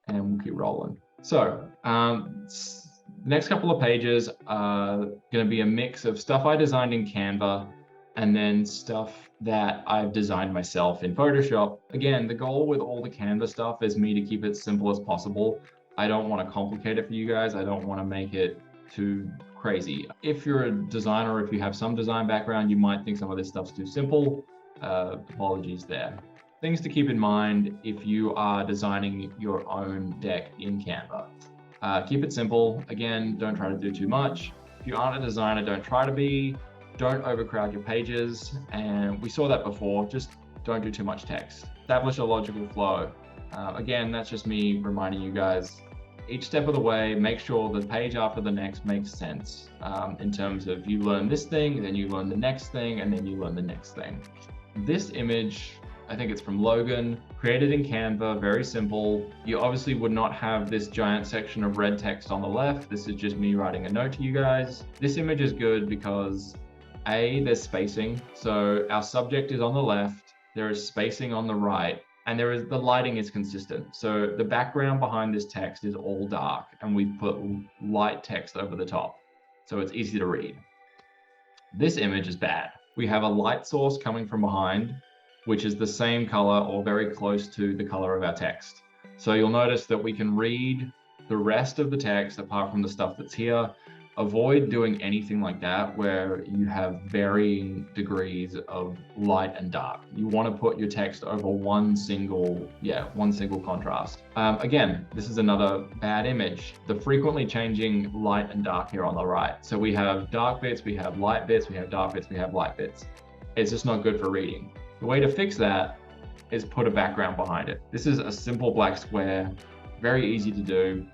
we'll keep rolling. So the next couple of pages are going to be a mix of stuff I designed in Canva and then stuff that I've designed myself in Photoshop. Again, the goal with all the Canva stuff is me to keep it simple as possible. I don't want to complicate it for you guys. I don't want to make it too crazy. If you're a designer, or if you have some design background, you might think some of this stuff's too simple. Apologies there. Things to keep in mind if you are designing your own deck in Canva. Keep it simple. Again, don't try to do too much. If you aren't a designer, don't try to be. Don't overcrowd your pages. And we saw that before, just don't do too much text. Establish a logical flow. Again, that's just me reminding you guys, each step of the way, make sure the page after the next makes sense in terms of you learn this thing, then you learn the next thing, and then you learn the next thing. This image, I think it's from Logan, created in Canva, very simple. You obviously would not have this giant section of red text on the left. This is just me writing a note to you guys. This image is good because there's spacing. So our subject is on the left, there is spacing on the right, and the lighting is consistent. So the background behind this text is all dark, and we've put light text over the top. So it's easy to read. This image is bad. We have a light source coming from behind, which is the same color or very close to the color of our text. So you'll notice that we can read the rest of the text apart from the stuff that's here. Avoid doing anything like that where you have varying degrees of light and dark. You want to put your text over one single contrast. Again, this is another bad image. The frequently changing light and dark here on the right. So we have dark bits, we have light bits, we have dark bits, we have light bits. It's just not good for reading. The way to fix that is put a background behind it. This is a simple black square, very easy to do,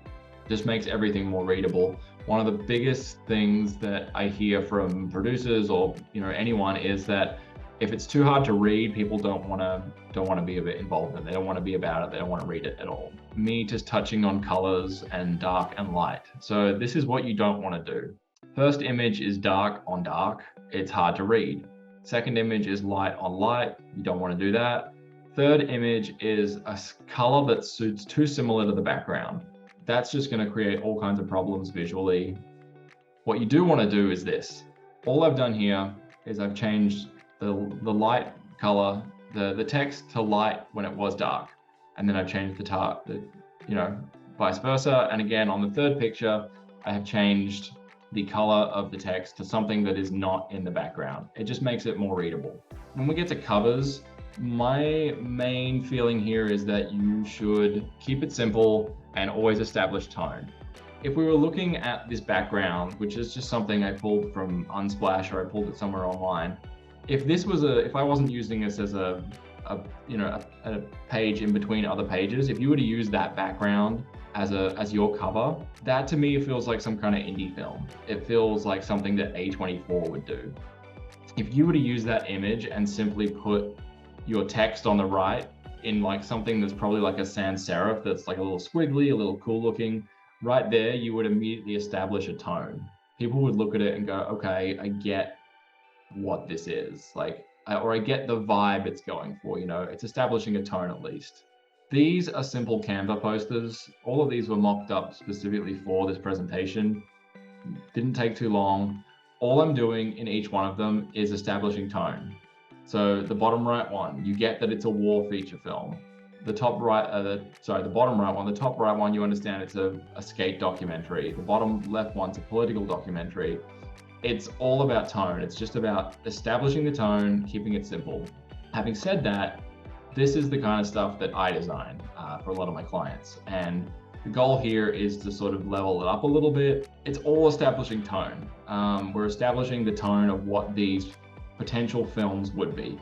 just makes everything more readable. One of the biggest things that I hear from producers or anyone is that if it's too hard to read, people don't want to be a bit involved in it. They don't want to be about it. They don't want to read it at all. Me just touching on colors and dark and light. So this is what you don't want to do. First image is dark on dark. It's hard to read. Second image is light on light. You don't want to do that. Third image is a color that suits too similar to the background. That's just going to create all kinds of problems visually. What you do want to do is this. All I've done here is I've changed the light color, the text to light when it was dark. And then I've changed vice versa. And again, on the third picture, I have changed the color of the text to something that is not in the background. It just makes it more readable. When we get to covers, my main feeling here is that you should keep it simple and always establish tone. If we were looking at this background, which is just something I pulled from Unsplash or I pulled it somewhere online, if I wasn't using this as a page in between other pages, if you were to use that background as your cover, that to me feels like some kind of indie film. It feels like something that A24 would do. If you were to use that image and simply put your text on the right in like something that's probably like a sans serif that's like a little squiggly, a little cool looking, right there, you would immediately establish a tone. People would look at it and go, okay, I get what this is, like, or I get the vibe it's going for, it's establishing a tone at least. These are simple Canva posters. All of these were mocked up specifically for this presentation. Didn't take too long. All I'm doing in each one of them is establishing tone. So the bottom right one, you get that it's a war feature film. The bottom right one, the top right one, you understand it's a skate documentary. The bottom left one's a political documentary. It's all about tone. It's just about establishing the tone, keeping it simple. Having said that, this is the kind of stuff that I design for a lot of my clients. And the goal here is to sort of level it up a little bit. It's all establishing tone. We're establishing the tone of what these potential films would be.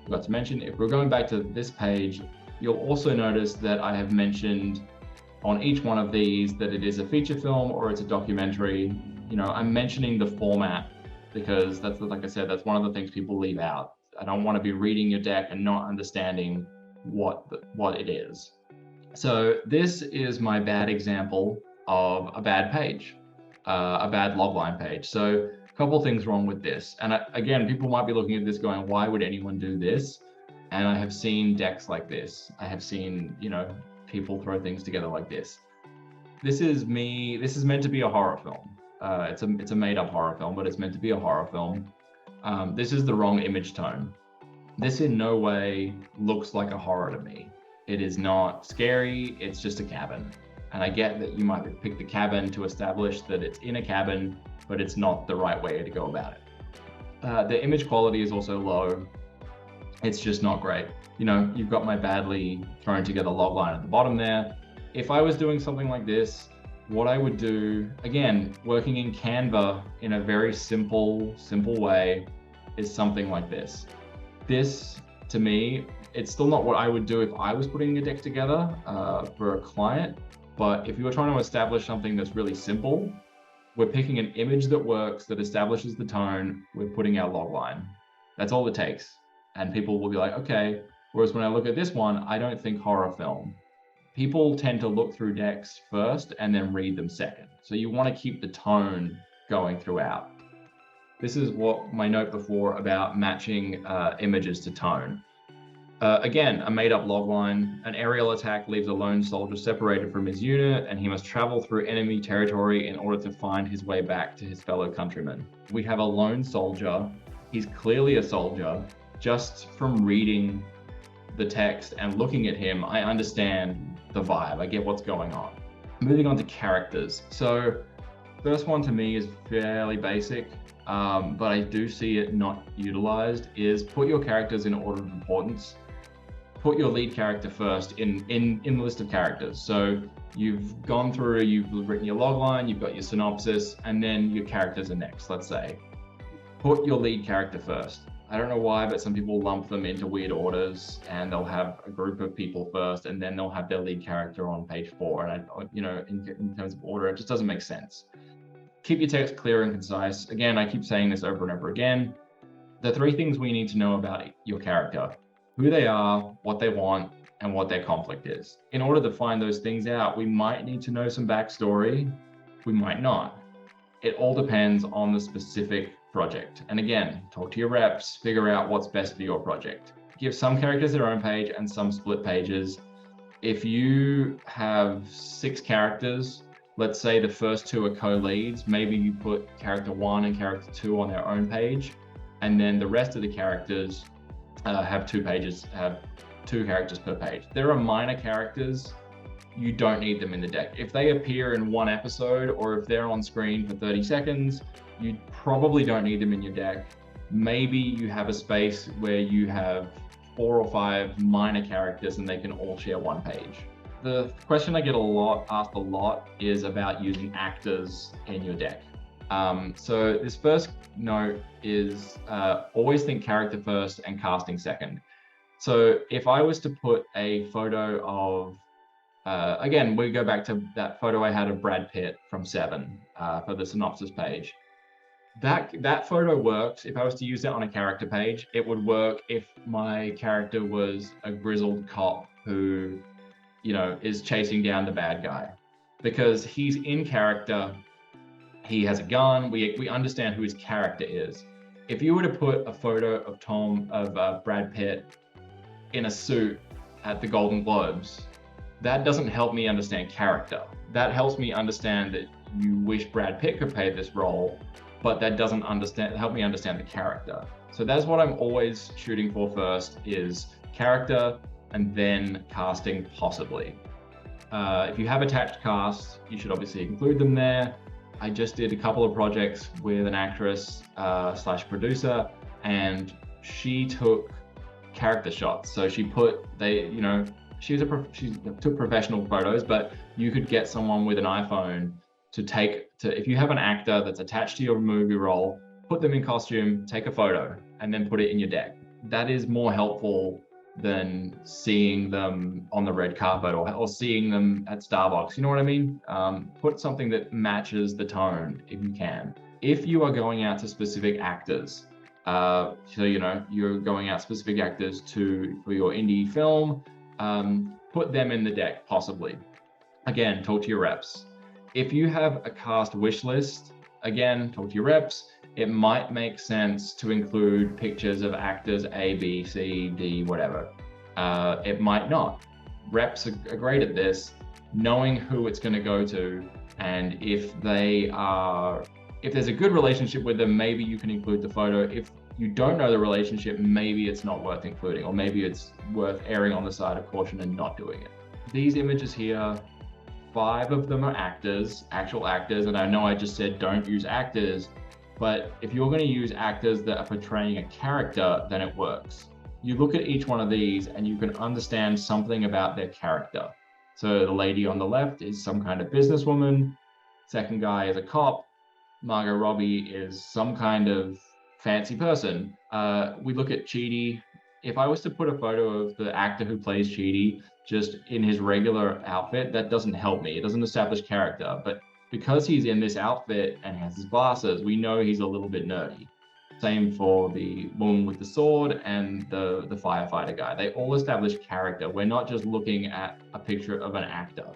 I forgot to mention, if we're going back to this page, you'll also notice that I have mentioned on each one of these that it is a feature film or it's a documentary. I'm mentioning the format because that's, like I said, that's one of the things people leave out. I don't want to be reading your deck and not understanding what it is. So this is my bad example of a bad page, a bad logline page. So a couple of things wrong with this. And again, people might be looking at this going, why would anyone do this? And I have seen decks like this. I have seen, people throw things together like this. This is meant to be a horror film. It's a made up horror film, but it's meant to be a horror film. This is the wrong image tone. This in no way looks like a horror to me. It is not scary, it's just a cabin. And I get that you might pick the cabin to establish that it's in a cabin, but it's not the right way to go about it. The image quality is also low. It's just not great. You've got my badly thrown together logline at the bottom there. If I was doing something like this, what I would do, again, working in Canva in a very simple way, is something like this. This, to me, it's still not what I would do if I was putting a deck together for a client. But if you were trying to establish something that's really simple, we're picking an image that works, that establishes the tone, we're putting our logline. That's all it takes. And people will be like, okay. Whereas when I look at this one, I don't think horror film. People tend to look through decks first and then read them second. So you want to keep the tone going throughout. This is what my note before about matching images to tone. Again, a made up logline. An aerial attack leaves a lone soldier separated from his unit, and he must travel through enemy territory in order to find his way back to his fellow countrymen. We have a lone soldier. He's clearly a soldier. Just from reading the text and looking at him, I understand the vibe. I get what's going on. Moving on to characters. So first one to me is fairly basic, but I do see it not utilized, is put your characters in order of importance. Put your lead character first in the list of characters. So you've gone through, you've written your logline, you've got your synopsis, and then your characters are next, let's say. Put your lead character first. I don't know why, but some people lump them into weird orders, and they'll have a group of people first, and then they'll have their lead character on page 4. And in terms of order, it just doesn't make sense. Keep your text clear and concise. Again, I keep saying this over and over again. The 3 things we need to know about your character: who they are, what they want, and what their conflict is. In order to find those things out, we might need to know some backstory. We might not. It all depends on the specific project. And again, talk to your reps, figure out what's best for your project. Give some characters their own page and some split pages. If you have 6 characters, let's say the first 2 are co-leads, maybe you put character 1 and character 2 on their own page, and then the rest of the characters have 2 characters per page. There are minor characters you don't need them in the deck. If they appear in one episode or if they're on screen for 30 seconds, you probably don't need them in your deck. Maybe you have a space where you have 4 or 5 minor characters and they can all share one page. The question I get asked a lot is about using actors in your deck. So this first note is always think character first and casting second. So if I was to put a photo of, again, we go back to that photo I had of Brad Pitt from Seven for the synopsis page. That photo works. If I was to use that on a character page, it would work if my character was a grizzled cop who, is chasing down the bad guy, because he's in character. He has a gun. We understand who his character is. If you were to put a photo of Brad Pitt in a suit at the Golden Globes, that doesn't help me understand character. That helps me understand that you wish Brad Pitt could play this role, but that doesn't help me understand the character. So that's what I'm always shooting for first, is character and then casting possibly. If you have attached cast, you should obviously include them there. I just did a couple of projects with an actress / producer, and she took character shots. So she took professional photos, but you could get someone with an iPhone if you have an actor that's attached to your movie role, put them in costume, take a photo, and then put it in your deck. That is more helpful than seeing them on the red carpet or seeing them at Starbucks. You know what I mean? Put something that matches the tone if you can. If you are going out to specific actors, you're going out specific actors for your indie film, put them in the deck possibly. Again, talk to your reps. If you have a cast wish list, again, talk to your reps. It might make sense to include pictures of actors A, B, C, D, whatever. It might not. Reps are great at this, knowing who it's going to go to, and if there's a good relationship with them, maybe you can include the photo. If you don't know the relationship, maybe it's not worth including, or maybe it's worth erring on the side of caution and not doing it. These images here, 5 of them are actual actors, and I know I just said don't use actors, but if you're going to use actors that are portraying a character, then it works. You look at each one of these and you can understand something about their character. So the lady on the left is some kind of businesswoman. Second guy is a cop. Margot Robbie is some kind of fancy person. We look at Chidi. If I was to put a photo of the actor who plays Chidi just in his regular outfit, that doesn't help me. It doesn't establish character. But because he's in this outfit and has his glasses, we know he's a little bit nerdy. Same for the woman with the sword and the firefighter guy. They all establish character. We're not just looking at a picture of an actor.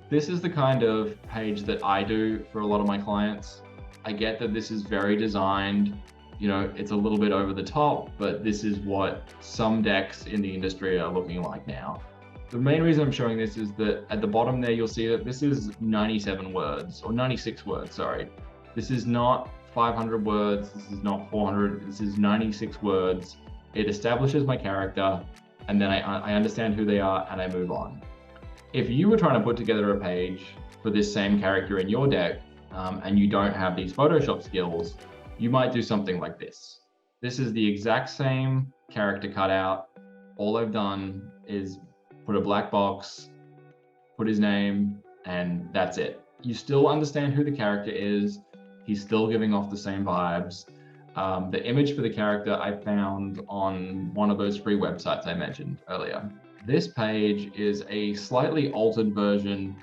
This is the kind of page that I do for a lot of my clients. I get that this is very designed. It's a little bit over the top, but this is what some decks in the industry are looking like now. The main reason I'm showing this is that at the bottom there, you'll see that this is 96 words, sorry. This is not 500 words, this is not 400, this is 96 words. It establishes my character, and then I understand who they are and I move on. If you were trying to put together a page for this same character in your deck, and you don't have these Photoshop skills, you might do something like this. This is the exact same character cutout. All I've done is put a black box, put his name, and that's it. You still understand who the character is. He's still giving off the same vibes. The image for the character I found on one of those free websites I mentioned earlier. This page is a slightly altered version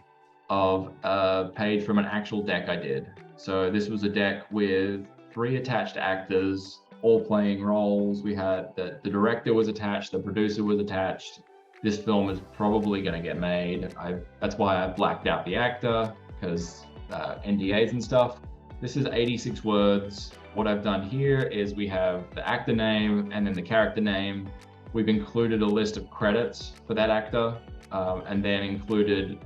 of a page from an actual deck I did. So this was a deck with 3 attached actors, all playing roles. We had the director was attached, the producer was attached. This film is probably going to get made. That's why I blacked out the actor, because NDAs and stuff. This is 86 words. What I've done here is we have the actor name and then the character name. We've included a list of credits for that actor, and then included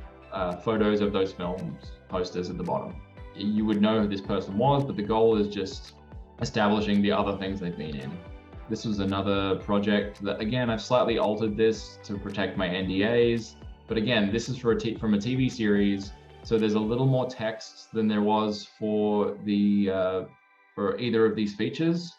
photos of those films, posters at the bottom. You would know who this person was, but the goal is just establishing the other things they've been in. This was another project that, again, I've slightly altered this to protect my NDAs. But again, this is from a TV series, so there's a little more text than there was for for either of these features.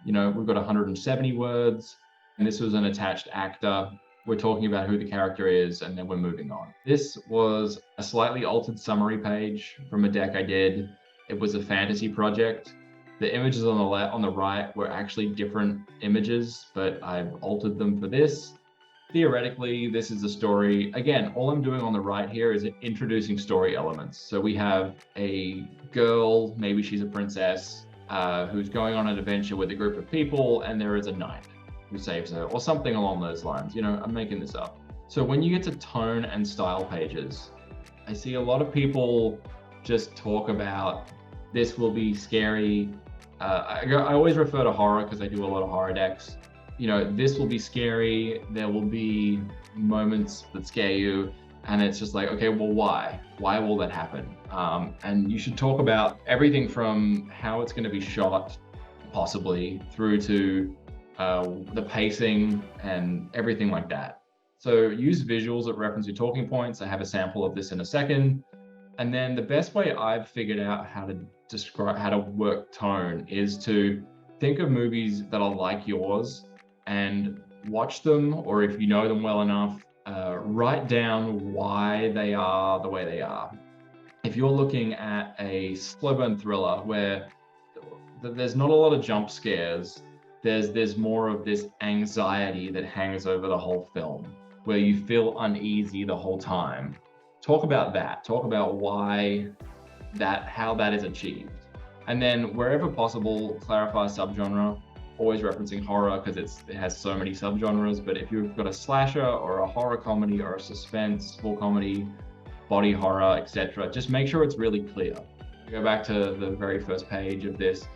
You know, we've got 170 words, and this was an attached actor. We're talking about who the character is, and then we're moving on. This was a slightly altered summary page from a deck I did. It was a fantasy project. The images on the right were actually different images, but I've altered them for this. Theoretically, this is a story. Again, all I'm doing on the right here is introducing story elements. So we have a girl, maybe she's a princess, who's going on an adventure with a group of people, and there is a knight who saves her, or something along those lines. You know, I'm making this up. So when you get to tone and style pages, I see a lot of people just talk about this will be scary. I always refer to horror because I do a lot of horror decks. You know, this will be scary. There will be moments that scare you. And it's just like, okay, well, why? Why will that happen? And you should talk about everything from how it's going to be shot, possibly, through to the pacing and everything like that. So use visuals that reference your talking points. I have a sample of this in a second. And then the best way I've figured out how to describe how to work tone is to think of movies that are like yours and watch them, or if you know them well enough, write down why they are the way they are. If you're looking at a slow burn thriller where there's not a lot of jump scares, there's more of this anxiety that hangs over the whole film, where you feel uneasy the whole time. Talk about that. Talk about how that is achieved. And then wherever possible, clarify subgenre, always referencing horror because it has so many subgenres. But if you've got a slasher or a horror comedy or a suspenseful comedy, body horror, etc., just make sure it's really clear. Go back to the very first page of this.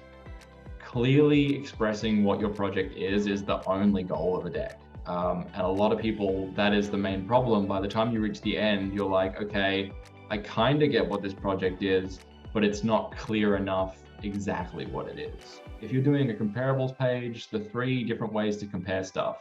Clearly expressing what your project is the only goal of a deck. And a lot of people, that is the main problem. By the time you reach the end, you're like, okay, I kind of get what this project is, but it's not clear enough exactly what it is. If you're doing a comparables page, the 3 different ways to compare stuff.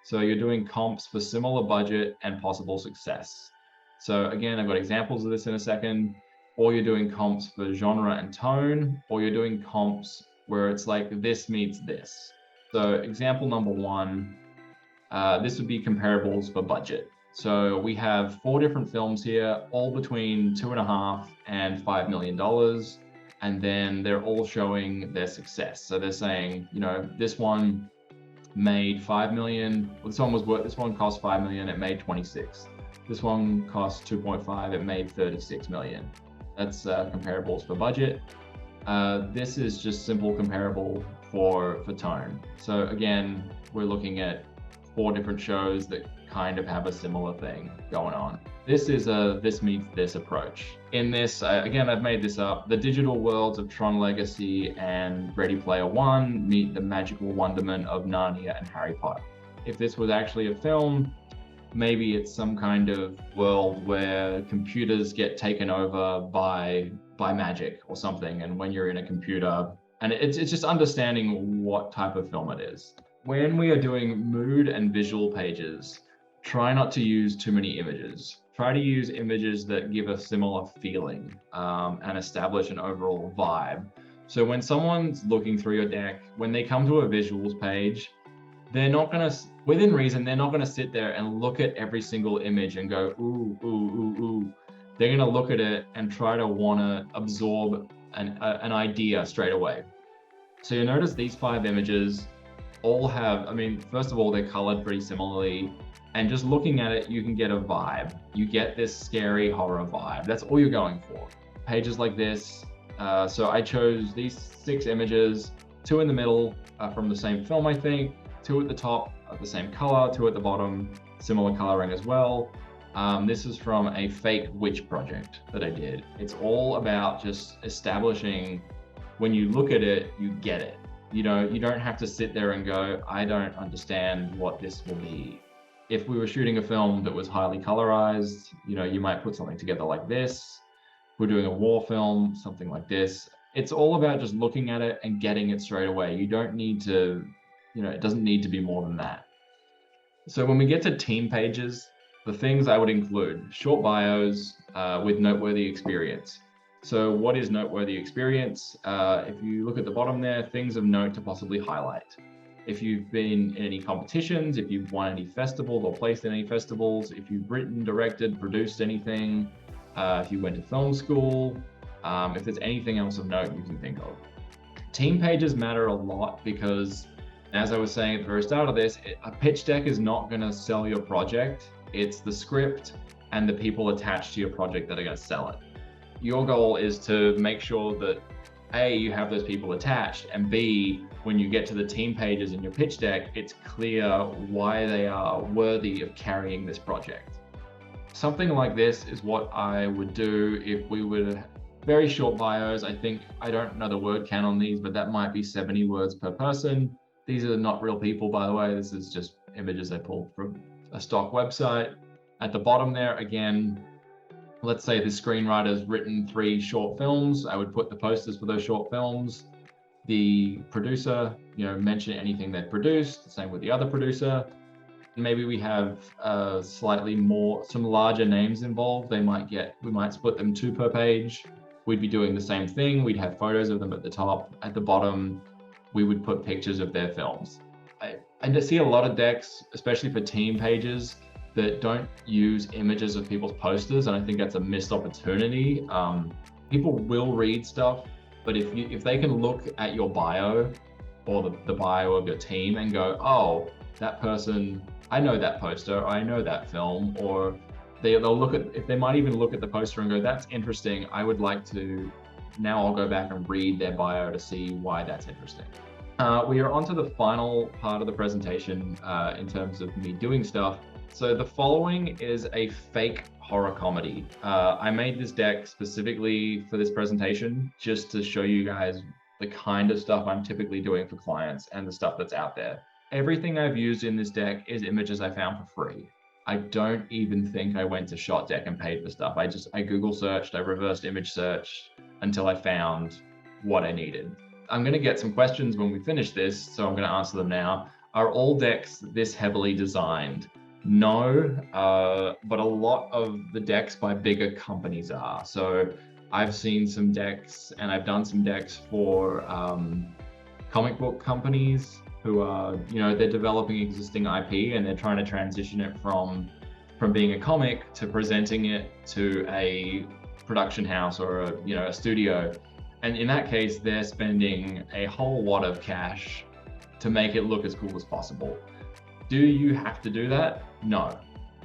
So you're doing comps for similar budget and possible success. So again, I've got examples of this in a second. Or you're doing comps for genre and tone, or you're doing comps where it's like this meets this. So example number 1, this would be comparables for budget. So we have 4 different films here, all between $2.5 and $5 million. And then they're all showing their success. So they're saying, you know, this one made 5 million. Well, this one cost 5 million, it made 26. This one cost 2.5, it made 36 million. That's comparables for budget. This is just simple comparable for tone. So again, we're looking at 4 different shows that kind of have a similar thing going on. This is a this meets this approach. In this, again, I've made this up. The digital worlds of Tron Legacy and Ready Player One meet the magical wonderment of Narnia and Harry Potter. If this was actually a film, maybe it's some kind of world where computers get taken over by magic or something. And when you're in a computer, and it's just understanding what type of film it is. When we are doing mood and visual pages, try not to use too many images. Try to use images that give a similar feeling and establish an overall vibe. So when someone's looking through your deck, when they come to a visuals page, they're not going to, within reason, they're not going to sit there and look at every single image and go, ooh, ooh, ooh, ooh. They're going to look at it and try to want to absorb an idea straight away. So you notice these 5 images all have, I mean, first of all, they're colored pretty similarly. And just looking at it, you can get a vibe. You get this scary horror vibe. That's all you're going for. Pages like this. So I chose these 6 images, 2 in the middle from the same film, I think, 2 at the top of the same color, 2 at the bottom, similar coloring as well. This is from a fake witch project that I did. It's all about just establishing, when you look at it, you get it. You know, you don't have to sit there and go, I don't understand what this will be. If we were shooting a film that was highly colorized, you know, you might put something together like this. If we're doing a war film, something like this. It's all about just looking at it and getting it straight away. You don't need to, you know, it doesn't need to be more than that. So when we get to team pages, the things I would include: short bios with noteworthy experience. So what is noteworthy experience? If you look at the bottom there, things of note to possibly highlight. If you've been in any competitions, if you've won any festivals or placed in any festivals, if you've written, directed, produced anything, if you went to film school, if there's anything else of note you can think of. Team pages matter a lot because, as I was saying at the very start of this, a pitch deck is not going to sell your project. It's the script and the people attached to your project that are going to sell it. Your goal is to make sure that A, you have those people attached, and B, when you get to the team pages in your pitch deck, it's clear why they are worthy of carrying this project. Something like this is what I would do if we were very short bios. I think, I don't know the word count on these, but that might be 70 words per person. These are not real people, by the way. This is just images I pulled from a stock website. At the bottom there, again, let's say the screenwriter's written 3 short films. I would put the posters for those short films. The producer, mention anything they've produced. Same with the other producer. Maybe we have some larger names involved. We might split them 2 per page. We'd be doing the same thing. We'd have photos of them at the top. At the bottom, we would put pictures of their films. I see a lot of decks, especially for team pages, that don't use images of people's posters, and I think that's a missed opportunity. People will read stuff, but if they can look at your bio or the bio of your team and go, oh, that person, I know that poster, I know that film, or they might even look at the poster and go, that's interesting, I would like to, now I'll go back and read their bio to see why that's interesting. We are onto the final part of the presentation in terms of me doing stuff. So the following is a fake horror comedy. I made this deck specifically for this presentation, just to show you guys the kind of stuff I'm typically doing for clients and the stuff that's out there. Everything I've used in this deck is images I found for free. I don't even think I went to ShotDeck and paid for stuff. I Google searched, I reversed image searched until I found what I needed. I'm going to get some questions when we finish this, so I'm going to answer them now. Are all decks this heavily designed? No, but a lot of the decks by bigger companies are. So I've seen some decks, and I've done some decks for comic book companies who are, they're developing existing IP and they're trying to transition it from being a comic to presenting it to a production house or a studio. And in that case, they're spending a whole lot of cash to make it look as cool as possible. Do you have to do that? No.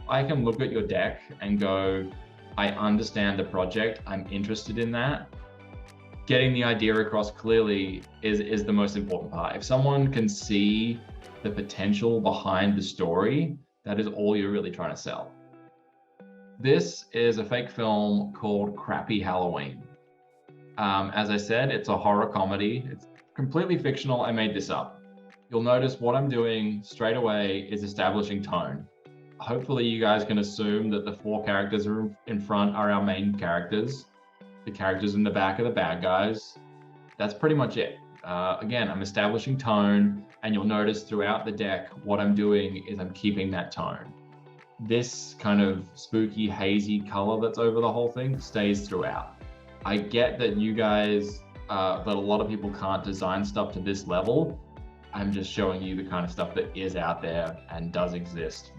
I can look at your deck and go, I understand the project, I'm interested in that. Getting the idea across clearly is the most important part. If someone can see the potential behind the story, that is all you're really trying to sell. This is a fake film called Crappy Halloween. As I said, it's a horror comedy. It's completely fictional. I made this up. You'll notice what I'm doing straight away is establishing tone. Hopefully you guys can assume that the 4 characters in front are our main characters. The characters in the back are the bad guys. That's pretty much it. Again, I'm establishing tone, and you'll notice throughout the deck, what I'm doing is I'm keeping that tone. This kind of spooky, hazy color that's over the whole thing stays throughout. I get that you guys, that a lot of people can't design stuff to this level. I'm just showing you the kind of stuff that is out there and does exist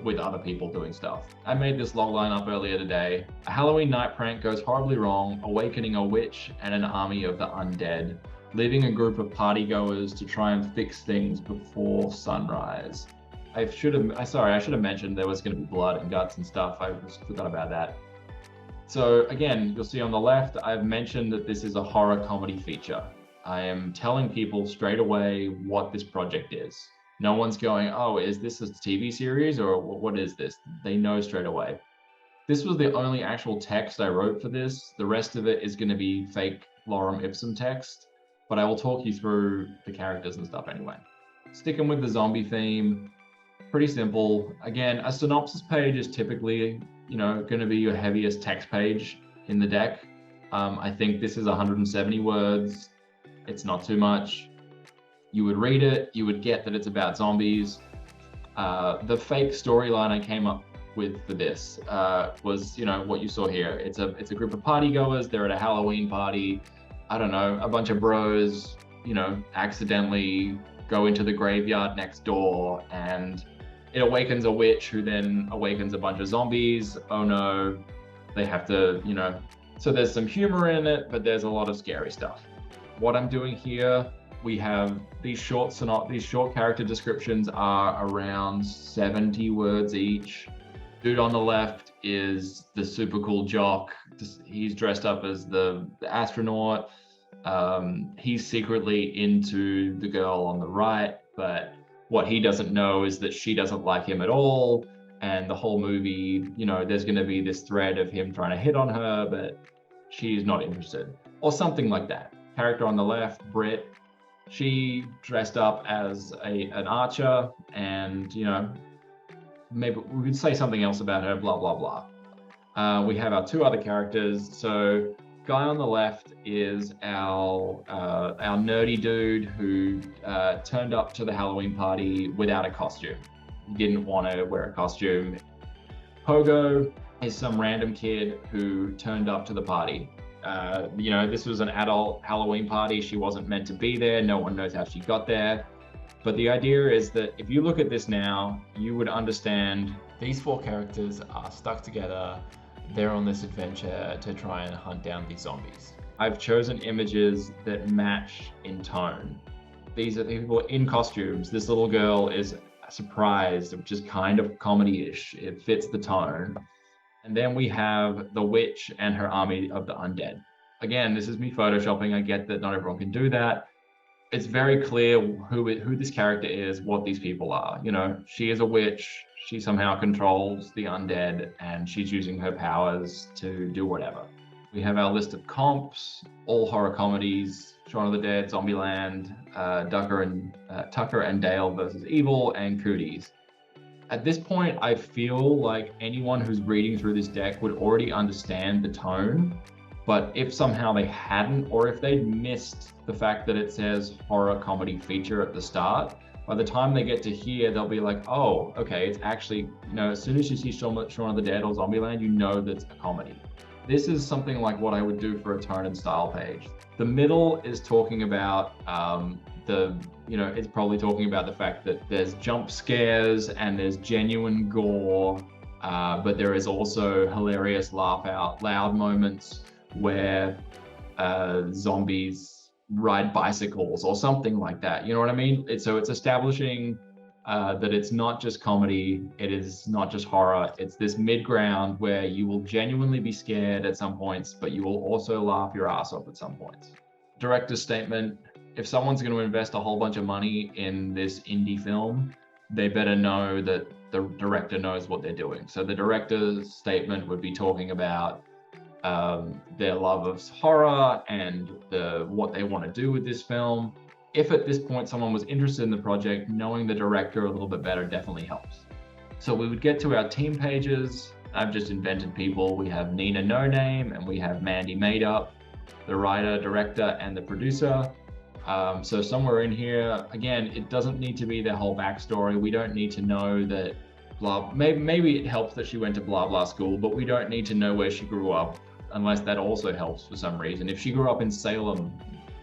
with other people doing stuff. I made this logline up earlier today. A Halloween night prank goes horribly wrong, awakening a witch and an army of the undead, leaving a group of partygoers to try and fix things before sunrise. I should have mentioned there was going to be blood and guts and stuff. I just forgot about that. So again, you'll see on the left, I've mentioned that this is a horror comedy feature. I am telling people straight away what this project is. No one's going, oh, is this a TV series or what is this? They know straight away. This was the only actual text I wrote for this. The rest of it is going to be fake lorem ipsum text, but I will talk you through the characters and stuff anyway. Sticking with the zombie theme, pretty simple. Again, a synopsis page is typically, going to be your heaviest text page in the deck. I think this is 170 words. It's not too much. You would read it, you would get that it's about zombies. The fake storyline I came up with for this was, you know, what you saw here. It's a group of party goers. They're at a Halloween party. I don't know, a bunch of bros, you know, accidentally go into the graveyard next door, and it awakens a witch who then awakens a bunch of zombies. Oh no, they have to, you know. So there's some humor in it, but there's a lot of scary stuff. What I'm doing here, we have these short character descriptions are around 70 words each. Dude on the left is the super cool jock. He's dressed up as the astronaut. He's secretly into the girl on the right, but what he doesn't know is that she doesn't like him at all. And the whole movie, you know, there's going to be this thread of him trying to hit on her, but she's not interested, or something like that. Character on the left, Britt, she dressed up as an archer, and, you know, maybe we could say something else about her, blah, blah, blah. We have our two other characters. So guy on the left is our nerdy dude who turned up to the Halloween party without a costume. He didn't want to wear a costume. Pogo is some random kid who turned up to the party. You know, this was an adult Halloween party. She wasn't meant to be there. No one knows how she got there. But the idea is that if you look at this now, you would understand these four characters are stuck together. They're on this adventure to try and hunt down these zombies. I've chosen images that match in tone. These are people in costumes. This little girl is surprised, which is kind of comedy-ish. It fits the tone. And then we have the witch and her army of the undead. Again, this is me photoshopping. I get that not everyone can do that. It's very clear who this character is, what these people are. You know, she is a witch. She somehow controls the undead, and she's using her powers to do whatever. We have our list of comps, all horror comedies: Shaun of the Dead, Zombieland, Tucker and Dale versus Evil, and Cooties. At this point, I feel like anyone who's reading through this deck would already understand the tone, but if somehow they hadn't, or if they'd missed the fact that it says horror comedy feature at the start, by the time they get to here, they'll be like, oh, okay, it's actually, you know, as soon as you see Shaun of the Dead or Zombieland, you know that's a comedy. This is something like what I would do for a tone and style page. The middle is talking about it's probably talking about the fact that there's jump scares and there's genuine gore, but there is also hilarious laugh out loud moments where zombies ride bicycles or something like that. You know what I mean? So it's establishing that it's not just comedy, it is not just horror, it's this mid-ground where you will genuinely be scared at some points, but you will also laugh your ass off at some points. Director's statement: if someone's going to invest a whole bunch of money in this indie film, they better know that the director knows what they're doing. So the director's statement would be talking about their love of horror and what they want to do with this film. If at this point someone was interested in the project, knowing the director a little bit better definitely helps. So we would get to our team pages. I've just invented people. We have Nina No Name and we have Mandy Made Up, the writer, director, and the producer. So somewhere in here, again, it doesn't need to be their whole backstory. We don't need to know that maybe it helps that she went to blah blah school, but we don't need to know where she grew up, unless that also helps for some reason. If she grew up in Salem,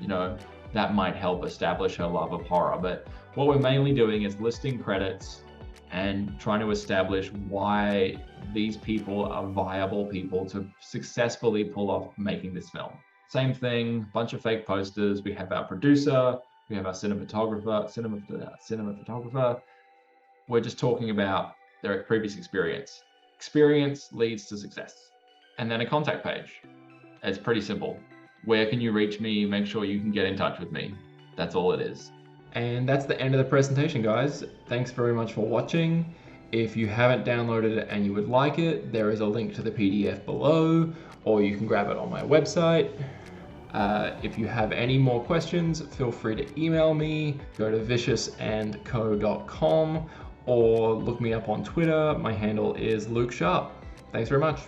you know, that might help establish her love of horror. But what we're mainly doing is listing credits and trying to establish why these people are viable people to successfully pull off making this film. Same thing, bunch of fake posters. We have our producer, we have our cinematographer. We're just talking about their previous experience. Experience leads to success. And then a contact page. It's pretty simple. Where can you reach me? Make sure you can get in touch with me. That's all it is. And that's the end of the presentation, guys. Thanks very much for watching. If you haven't downloaded it and you would like it, there is a link to the PDF below, or you can grab it on my website. If you have any more questions, feel free to email me. Go to viciousandco.com or look me up on Twitter. My handle is Luke Sharp. Thanks very much.